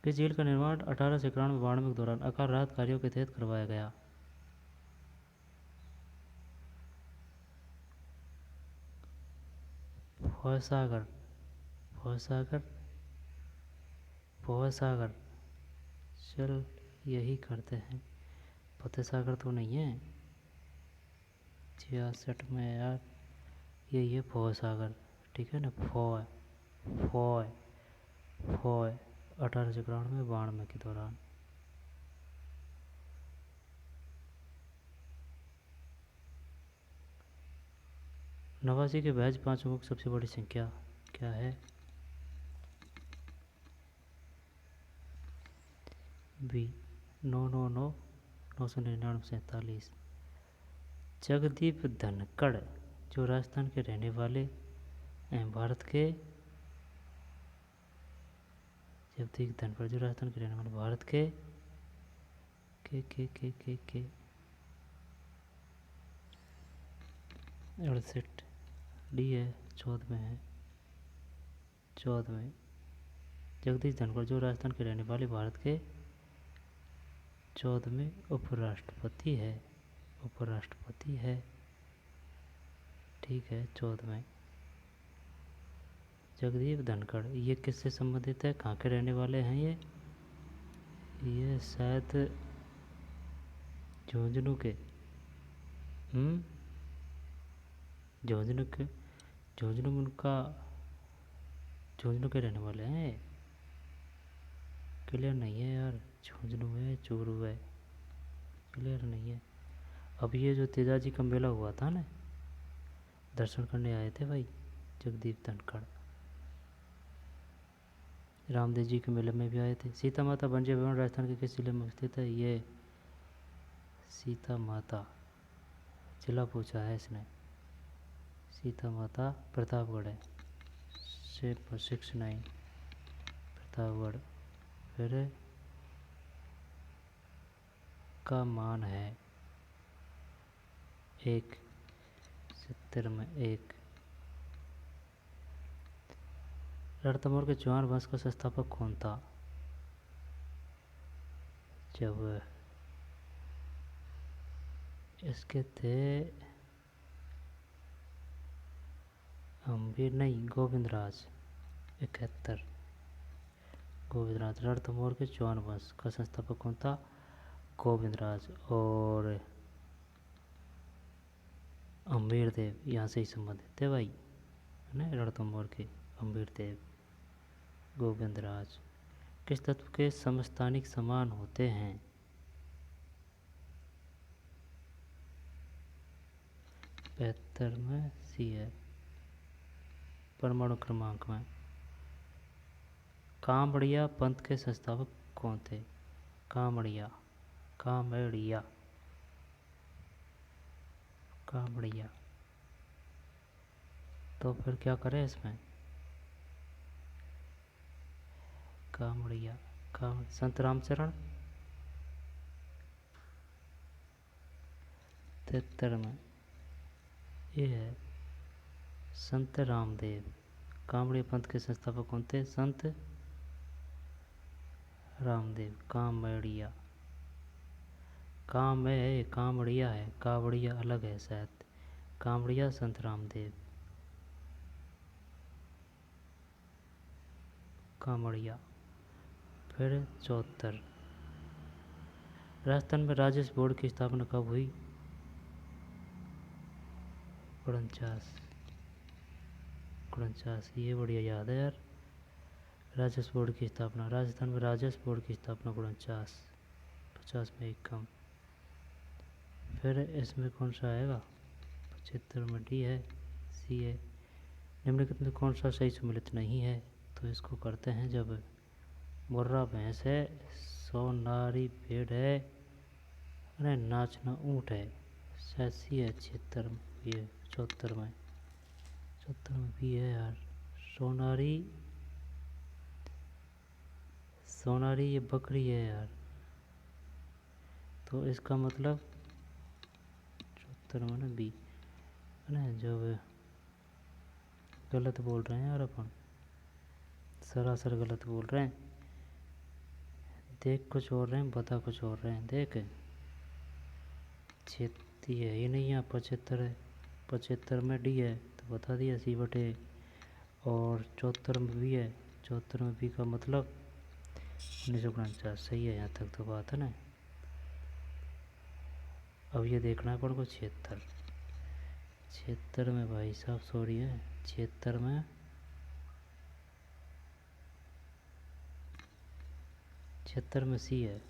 किस झील का निर्माण 1891 के दौरान अकाल राहत कार्यों के तहत करवाया गया? फसागर, फसागर, फसागर। चल यही करते हैं। फतेह सागर तो नहीं है 66 में यार, यही है फसागर। ठीक है ना। फॉय, फॉय, फॉय 1891 के दौरान। नवासी के बैच 5 अंकों की सबसे बड़ी संख्या क्या है? बी 999 999 47। जगदीप धनखड़ जो राजस्थान के रहने वाले हैं, भारत के जगदीप धनखड़ जो राजस्थान के रहने वाले भारत के 68 डी है 14 में है 14 में। जगदीश धनखड़ जो राजस्थान के रहने वाले भारत के 14वें उपराष्ट्रपति है, उपराष्ट्रपति है। ठीक है 14वें। जगदीप धनखड़ ये किससे संबंधित है, कहाँ के रहने वाले हैं ये शायद झुंझुनू के, झुंझुनू के, झुंझुनू में उनका, झुंझुनू के रहने वाले हैं। क्लियर नहीं है यार, झुंझुनू है चूरू है, क्लियर नहीं है। अब ये जो तेजाजी का मेला हुआ था ना, दर्शन करने आए थे भाई जगदीप धनखड़, रामदेव जी के मेले में भी आए थे। सीता माता बंजे भवन राजस्थान के किस जिले में स्थित है? ये सीता माता जिला पूछा है इसने, सीता माता प्रतापगढ़ है। 69 प्रतापगढ़। फिर का मान है 1 70 में 1। रणथंभौर के चौहान वंश का संस्थापक कौन था? जब इसके थे अम्बीर नहीं, गोविंदराज 71। गोविंदराज। रणथंभौर के चौहान वंश का संस्थापक कौन था? गोविंदराज। और अम्बीर देव यहाँ से ही संबंधित थे भाई, है ना, रणथंभौर के अम्बीर देव। गोविंदराज। किस तत्व के समस्थानिक समान होते हैं? 75 में सी है परमाणु क्रमांक में। कामड़िया पंथ के संस्थापक कौन थे? कामड़िया, कामड़िया, कामड़िया। तो फिर क्या करें इसमें? कामड़िया, संत रामचरण 73 में ये है संत रामदेव। कामड़िया पंथ के संस्थापक कौन थे? संत रामदेव। कामड़िया, काम है, कामड़िया है, कावड़िया अलग है शायद। कामड़िया संत रामदेव, कामड़िया। फिर 74। राजस्थान में राजस्व बोर्ड की स्थापना कब हुई? 49। ये बढ़िया याद है यार। राजस्व बोर्ड की स्थापना, राजस्थान में राजस्व बोर्ड की स्थापना 49। 50 में एक कम। फिर इसमें कौन सा आएगा? 75 में डी है, सी है। निम्नलिखित में कौन सा सही सम्मिलित नहीं है? तो इसको करते हैं। जब मुर्रा भैंस है, सोनारी भेड़ है, अरे नाचना ऊँट है, शायद सी है। 76 में ये 74 में, 74 में भी है यार। सोनारी, सोनारी ये बकरी है यार, तो इसका मतलब 74 में ना बी है ना। जब गलत बोल रहे हैं यार अपन, सरासर गलत बोल रहे हैं। देख कुछ और रहे हैं, बता कुछ और रहे हैं। देख 76 है ये नहीं, यहाँ 75 है। 75 में डी है तो बता दिया सी बटे और 74 में बी है, 74 में बी का मतलब 1949। सही है, यहाँ तक तो बात है ना। अब ये देखना है अपन को 76। 76 में भाई साहब सॉरी है, 76 में 76 में सी है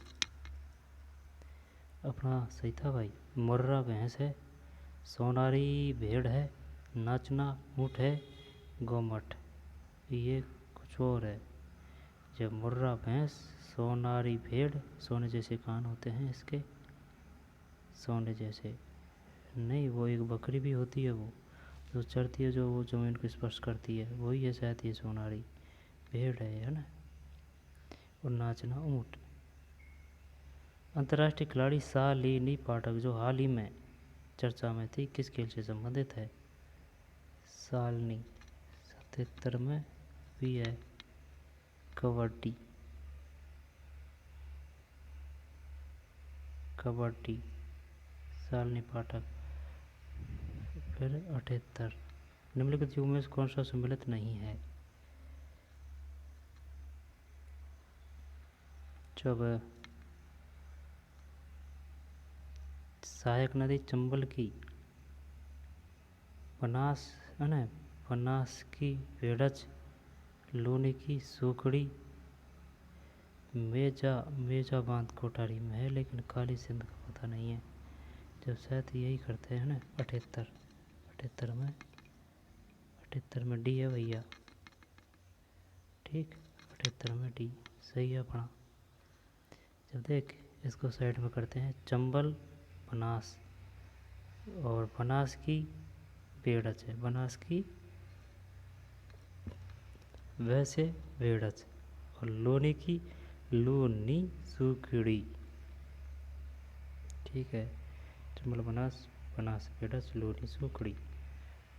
अपना। सही था भाई। मुर्रा भैंस है, सोनारी भेड़ है, नाचना ऊँट है, गोमठ। ये कुछ और है। जब मुर्रा भैंस, सोनारी भेड़, सोने जैसे कान होते हैं इसके, सोने जैसे नहीं, वो एक बकरी भी होती है, वो जो चरती है, जो वो जमीन को स्पर्श करती है, वही है शायद ये सोनारी भेड़ है ना। और नाचना ऊँट। अंतर्राष्ट्रीय खिलाड़ी शालिनी पाठक जो हाल ही में चर्चा में थी, किस खेल से संबंधित है? शालिनी 77 में भी है, कबड्डी। कबड्डी शालिनी पाठक। फिर 78 निम्नलिखित युग में कौन सा सम्मिलित नहीं है? जब सहायक नदी चंबल की, बनास है ना, बनास की भेड़च, लूनी की सूखड़ी, मेजा बांध कोठारी में है, लेकिन काली सिंध का पता नहीं है। जब शायद यही करते हैं ना। 78 में 78 में डी है भैया। ठीक, 78 में डी सही है अपना। जब देख इसको साइड में करते हैं, चंबल बनास, और बनास की भेड़च है, बनास की वैसे भेड़च, और लोनी की लूनी सूखड़ी। ठीक है, चंबल बनास, बनास भेड़च, लूनी सूखड़ी।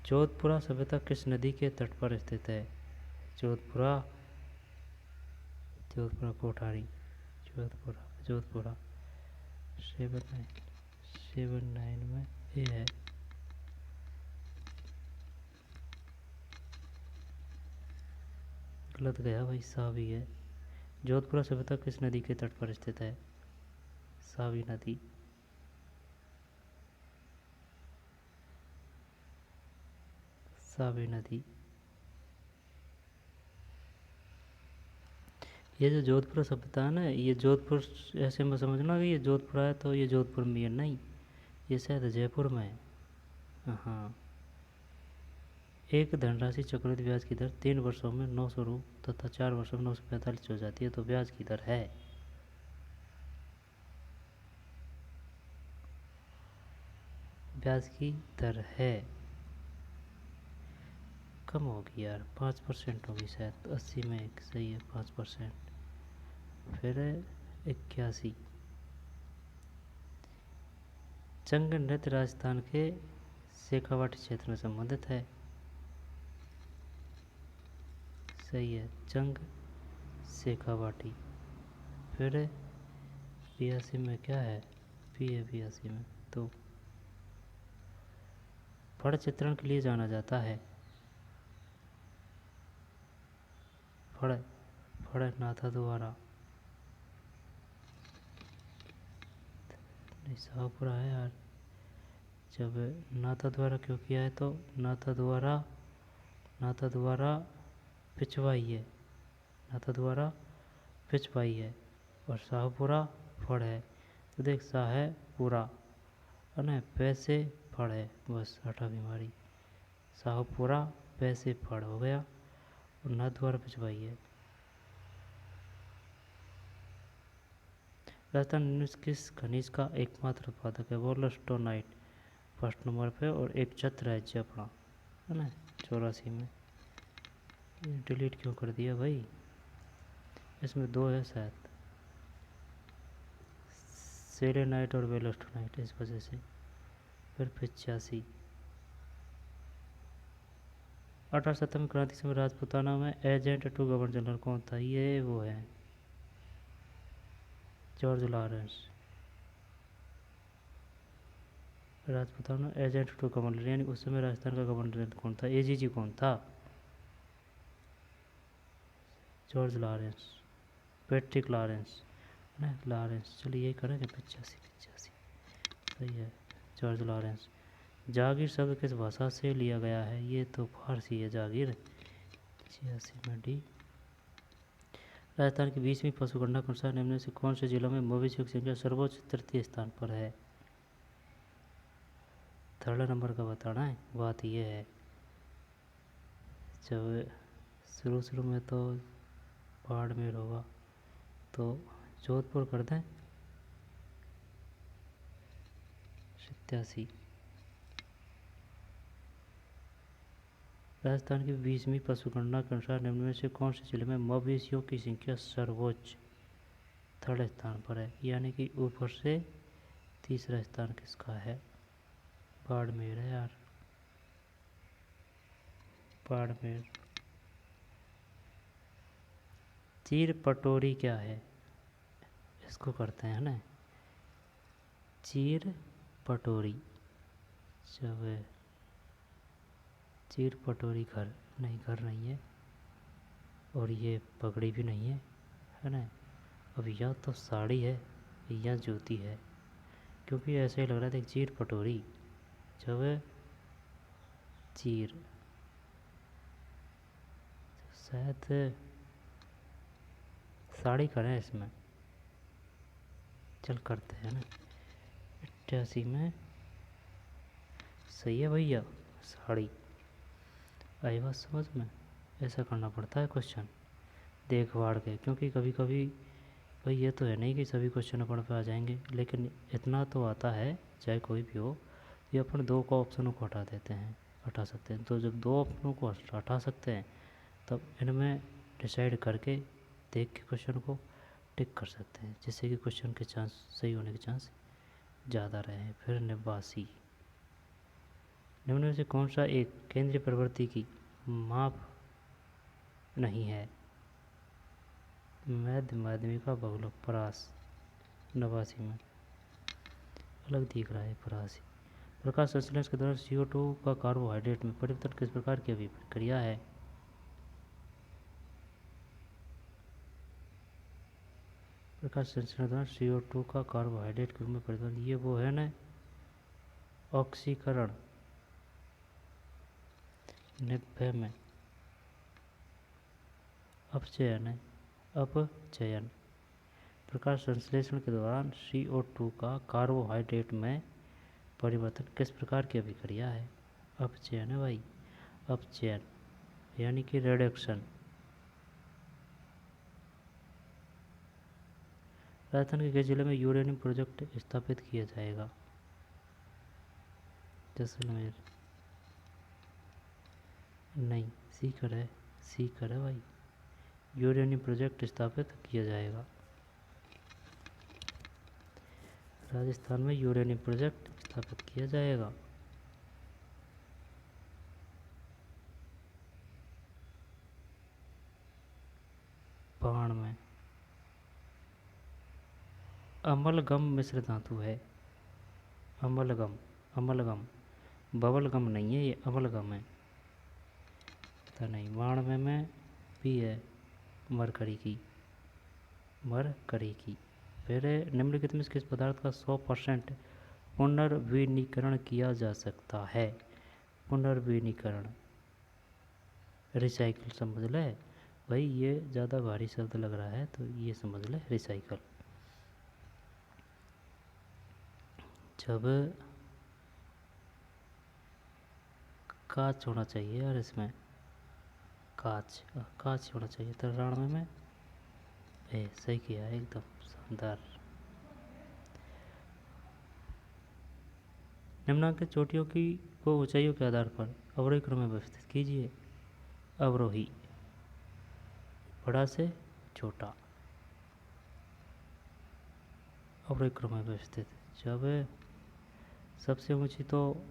जोधपुरा सभ्यता किस नदी के तट पर स्थित है? जोधपुरा, जोधपुरा कोठारी, जोधपुरा 79 में ये है। गलत गया भाई, सावी है। जोधपुरा सभ्यता किस नदी के तट पर स्थित है? सावी नदी। सावी नदी। ये जो जोधपुर सभ्यता है ना, ये जोधपुर ऐसे में समझना कि ये जोधपुर है तो ये जोधपुर में है, नहीं, ये शायद जयपुर में है। हाँ। एक धनराशि चक्रवृद्धि ब्याज की दर 3 वर्षों में 900 रु तथा 4 वर्षों में 945 हो जाती है, तो ब्याज की दर है, ब्याज की दर है कम होगी यार, 5% होगी शायद। 80 में एक सही है, 5%। फिर 81 चंग नृत्य राजस्थान के शेखावाटी क्षेत्र में संबंधित है। सही है, चंग शेखावाटी। फिर 82 में क्या है? पी है 82 में। तो फड़ चित्रण के लिए जाना जाता है। फड़ नाथा द्वारा, नहीं शाहपुरा है यार। जब नाथा द्वारा क्यों किया है, तो नाथा द्वारा पिछवाई है, नाथा द्वारा पिछवाई है, और शाहपुरा फड़ है। तो देख शाह है पूरा है, पैसे फड़ है, बस हटा बीमारी। शाहपुरा पैसे फड़ हो गया, और नाथ द्वारा पिछवाई है। राजस्थान किस खनिज का एकमात्र उत्पादक है? वोलस्टोनाइट फर्स्ट नंबर पे, और एक छत्र राज्य अपना है ना 84 में। डिलीट क्यों कर दिया भाई? इसमें 2 है शायद, सेलेनाइट और वेलोस्टोनाइट, इस वजह से। फिर 85 1870 में क्रांति समय राजपुताना में एजेंट टू गवर्नर जनरल कौन था? ये वो है George Lawrence. Rajputana agent to governor, यानी उस समय राजस्थान का गवर्नर कौन था? एजीजी कौन था? जॉर्ज लॉरेंस, पैट्रिक लॉरेंस है ना, लॉरेंस, चलिए यही करेंगे 85 सही है, जॉर्ज लॉरेंस। जागीर शब्द किस भाषा से लिया गया है? ये तो फारसी है जागीर, 86 में डी। राजस्थान की 20वीं पशुगणना के अनुसार निम्न में से कौन से जिलों में मवेशियों की संख्या सर्वोच्च तृतीय स्थान पर है? 3rd नंबर का बताना है। बात यह है जब शुरू में तो बाड़मेर होगा, तो जोधपुर कर दें 87। राजस्थान की 20वीं पशुगणना के अनुसार निम्न में से कौन से जिले में मवेशियों की संख्या सर्वोच्च 3rd स्थान पर है? यानी कि ऊपर से तीसरा स्थान किसका है? बाड़मेर है यार, बाड़मेर। चीर पटोरी क्या है? इसको करते हैं ना, चीर पटोरी। जब चीर पटोरी घर नहीं है, और ये पगड़ी भी नहीं है ना। अब या तो साड़ी है या जूती है, क्योंकि ऐसे ही लग रहा था चीर पटोरी। जब चीर शायद साड़ी करें इसमें, चल करते हैं ना 88 में सही है भैया, साड़ी। आई बात समझ में? ऐसा करना पड़ता है क्वेश्चन देख वाड़ के, क्योंकि कभी कभी भाई ये तो है नहीं कि सभी क्वेश्चन अपन पे आ जाएंगे, लेकिन इतना तो आता है चाहे कोई भी हो। ये अपन 2 को ऑप्शनों को हटा सकते हैं। तो जब 2 ऑप्शनों को हटा सकते हैं तब इनमें डिसाइड करके देख के क्वेश्चन को टिक कर सकते हैं, जिससे कि क्वेश्चन के चांस सही होने के चांस ज़्यादा रहे। फिर 89, निम्न में से कौन सा एक केंद्रीय प्रवृत्ति की माप नहीं है? माध्यमिका बहुलक परास 89 में अलग दिख रहा है परासी। प्रकाश संश्लेषण के दौरान CO2 का कार्बोहाइड्रेट में परिवर्तन किस प्रकार की अभिक्रिया है? प्रकाश संश्लेषण के दौरान CO2 का कार्बोहाइड्रेट के रूप में परिवर्तन, ये वो है ना ऑक्सीकरण। 90 में अपचयन। प्रकाश संश्लेषण के दौरान CO2 का कार्बोहाइड्रेट में परिवर्तन किस प्रकार की अभिक्रिया है? अपचयन है भाई, अपचयन यानी कि रिडक्शन। राजस्थान के किस जिले में यूरेनियम प्रोजेक्ट स्थापित किया जाएगा? जैसलमेर नहीं, सीकर है भाई, यूरेनियम प्रोजेक्ट स्थापित किया जाएगा। राजस्थान में यूरेनियम प्रोजेक्ट स्थापित किया जाएगा। बाण में अमलगम मिश्र धातु है, अमलगम बबलगम नहीं है, ये अमलगम है। पता नहीं। बाणवे में भी है मरकरी की। फिर निम्नलिखित में किस पदार्थ का 100% पुनर्विनीकरण किया जा सकता है? पुनर्विनीकरण रिसाइकिल समझ ले भाई, ये ज़्यादा भारी शब्द लग रहा है तो ये समझ ले रिसाइकल। जब कांच होना चाहिए यार इसमें, कांच होना चाहिए। 93 में सही किया एकदम शानदार। निम्नांकित चोटियों को ऊंचाइयों के आधार पर अवरोही क्रम में व्यवस्थित कीजिए। अवरोही बड़ा से छोटा, अवरोही क्रम में व्यवस्थित। जब सबसे ऊंची तो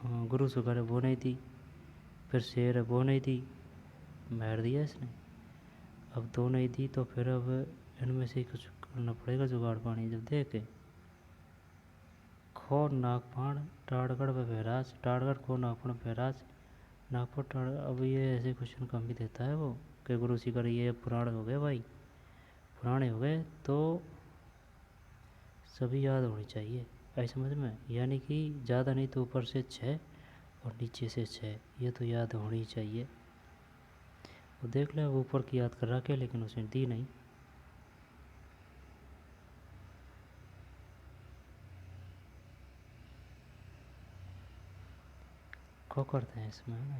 गुरु सुगर है, वो नहीं थी। फिर शेर है, वो नहीं थी, मार दिया इसने। अब 2 नहीं थी तो फिर अब इनमें से कुछ करना पड़ेगा जुगाड़ पानी। जब देखे खो नागपाण टाड़गढ़ व बहराज, टाड़गढ़ खो नागपुर बहराज, नागपुर टाड़। अब ये ऐसे क्वेश्चन कम ही देता है वो। कि गुरु शिखर ये पुराने हो गए भाई, पुराने हो गए तो सभी याद होनी चाहिए, ऐसे समझ में। यानी कि ज़्यादा नहीं तो ऊपर से 6 और नीचे से 6, ये तो याद होनी चाहिए। वो देख ले, वो ऊपर की याद कर रहा के लेकिन उसने दी नहीं। को करते हैं इसमें ना,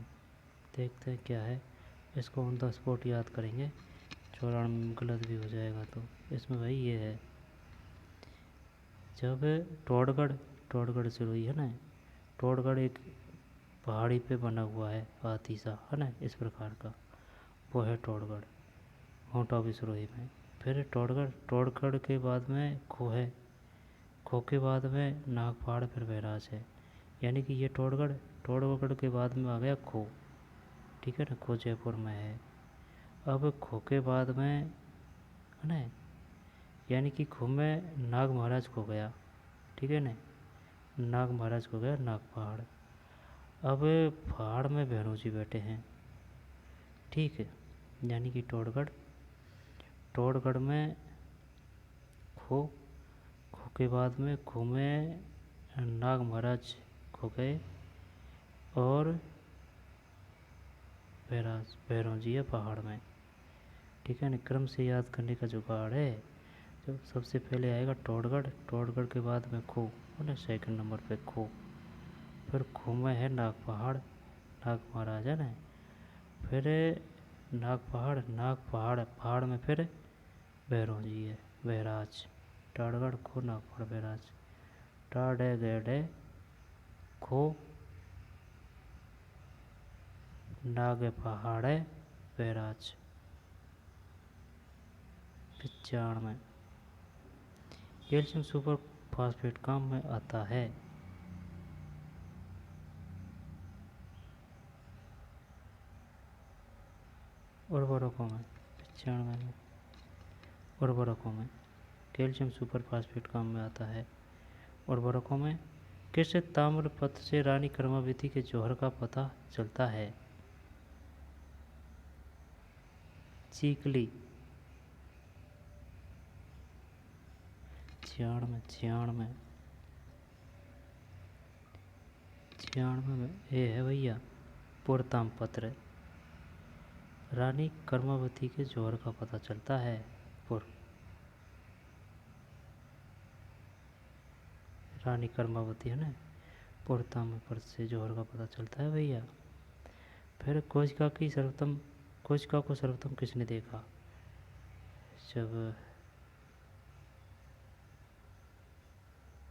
देखते हैं क्या है। इसको ऑन द स्पॉट याद करेंगे, 94 में गलत भी हो जाएगा तो। इसमें भाई ये है, जब टोडगढ़ से हुई है ना, टोडगढ़ एक पहाड़ी पे बना हुआ है हाथी सा, है ना, इस प्रकार का, वो है टोडगढ़, माउंट आबू सिरोही में। फिर टोडगढ़ के बाद में खो है, खो के बाद में नागपहाड़, फिर बैराज है। यानी कि ये टोडगढ़ के बाद में आ गया खो, ठीक है ना, खो जयपुर में है। अब खो के बाद में है ना, यानी कि खो में नाग महाराज खो गया, ठीक है ना, नाग महाराज खो गया नागपहाड़। अब पहाड़ में भैरव जी बैठे हैं, ठीक है। यानी कि टोडगढ़ में खो, खो के बाद में खो में नाग महाराज खो गए, और भैरव जी है पहाड़ में, ठीक है ना। क्रम से याद करने का जुगाड़ है। जब सबसे पहले आएगा टोडगढ़ के बाद में खो, है ना, सेकंड नंबर पे खो, फिर खो में है नागपहाड़, नाग महाराज है ना, फिर पहाड़ में फिर भैरव जी है, बैराज, टाड़गढ़ खो नागपहाड़ बैराज, टाड़े गढ़े खो नाग पहाड़े बैराज। 95 कैल्शियम सुपर फास्फेट काम में आता है। उर्वरकों में 95 में उर्वरकों में कैल्शियम सुपर फास्फेट काम में आता है। उर्वरकों में किस ताम्रपत्र से रानी कर्मावती के जौहर का पता चलता है? चीकली। 96 में ये है भैया पुरताम्रपत्र, रानी कर्मावती के जौहर का पता चलता है पुर, रानी कर्मावती है ना, पुरताम्रपत्र से जौहर का पता चलता है भैया। फिर कोशिका को सर्वप्रथम किसने देखा? जब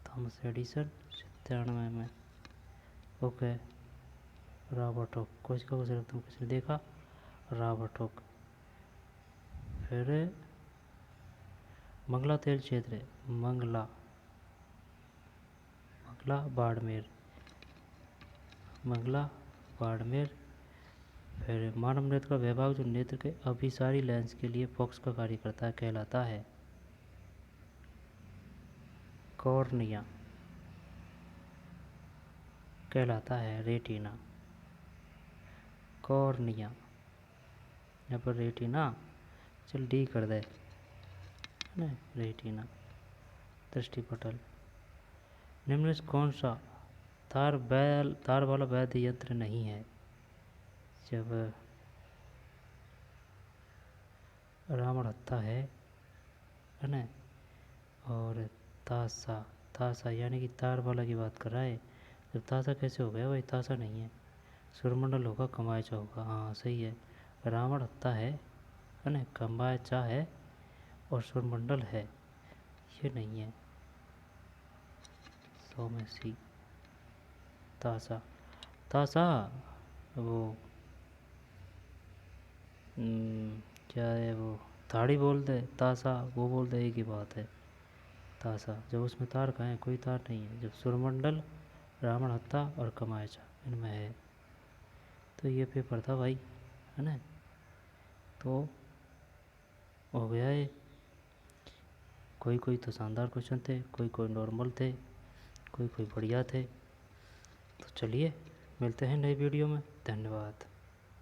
थॉमस एडिसन। 97 में ओके, रॉबर्ट हुक। कोशिका को सर्वप्रथम किसने देखा? Robert Hooke. फिर मंगला तेल क्षेत्र, मंगला बाड़मेर। फिर मानव नेत्र का विभाग जो नेत्र के अभिसारी लेंस के लिए फोकस का कार्य करता है कहलाता है कॉर्निया, कहलाता है रेटिना, कॉर्निया। यहाँ पर रेटिना, चल डी कर दे, है ना, रेटिना, दृष्टिपटल। निम्न में कौन सा तार वाला वाद्य यंत्र नहीं है? जब रावण हत्था है ना, और तासा यानी कि तार वाला की बात कर रहा है। जब तासा कैसे हो गया भाई? तासा नहीं है, सुरमंडल होगा, कमायचा होगा। हाँ सही है, रावण हत्था है ना, कमायचा है और सुरमंडल है, ये नहीं है। 100 में सी। तासा वो क्या है वो, ताड़ी बोल दे, तासा वो बोल दे, एक ही बात है। तासा जब उसमें तार कहाँ है? कोई तार नहीं है। जब सुरमंडल, रावण हत्था और कमायचा इनमें है, तो ये पेपर था भाई, है ना। तो हो गया है, कोई तो शानदार क्वेश्चन थे, कोई नॉर्मल थे, कोई बढ़िया थे। तो चलिए मिलते हैं नई वीडियो में, धन्यवाद।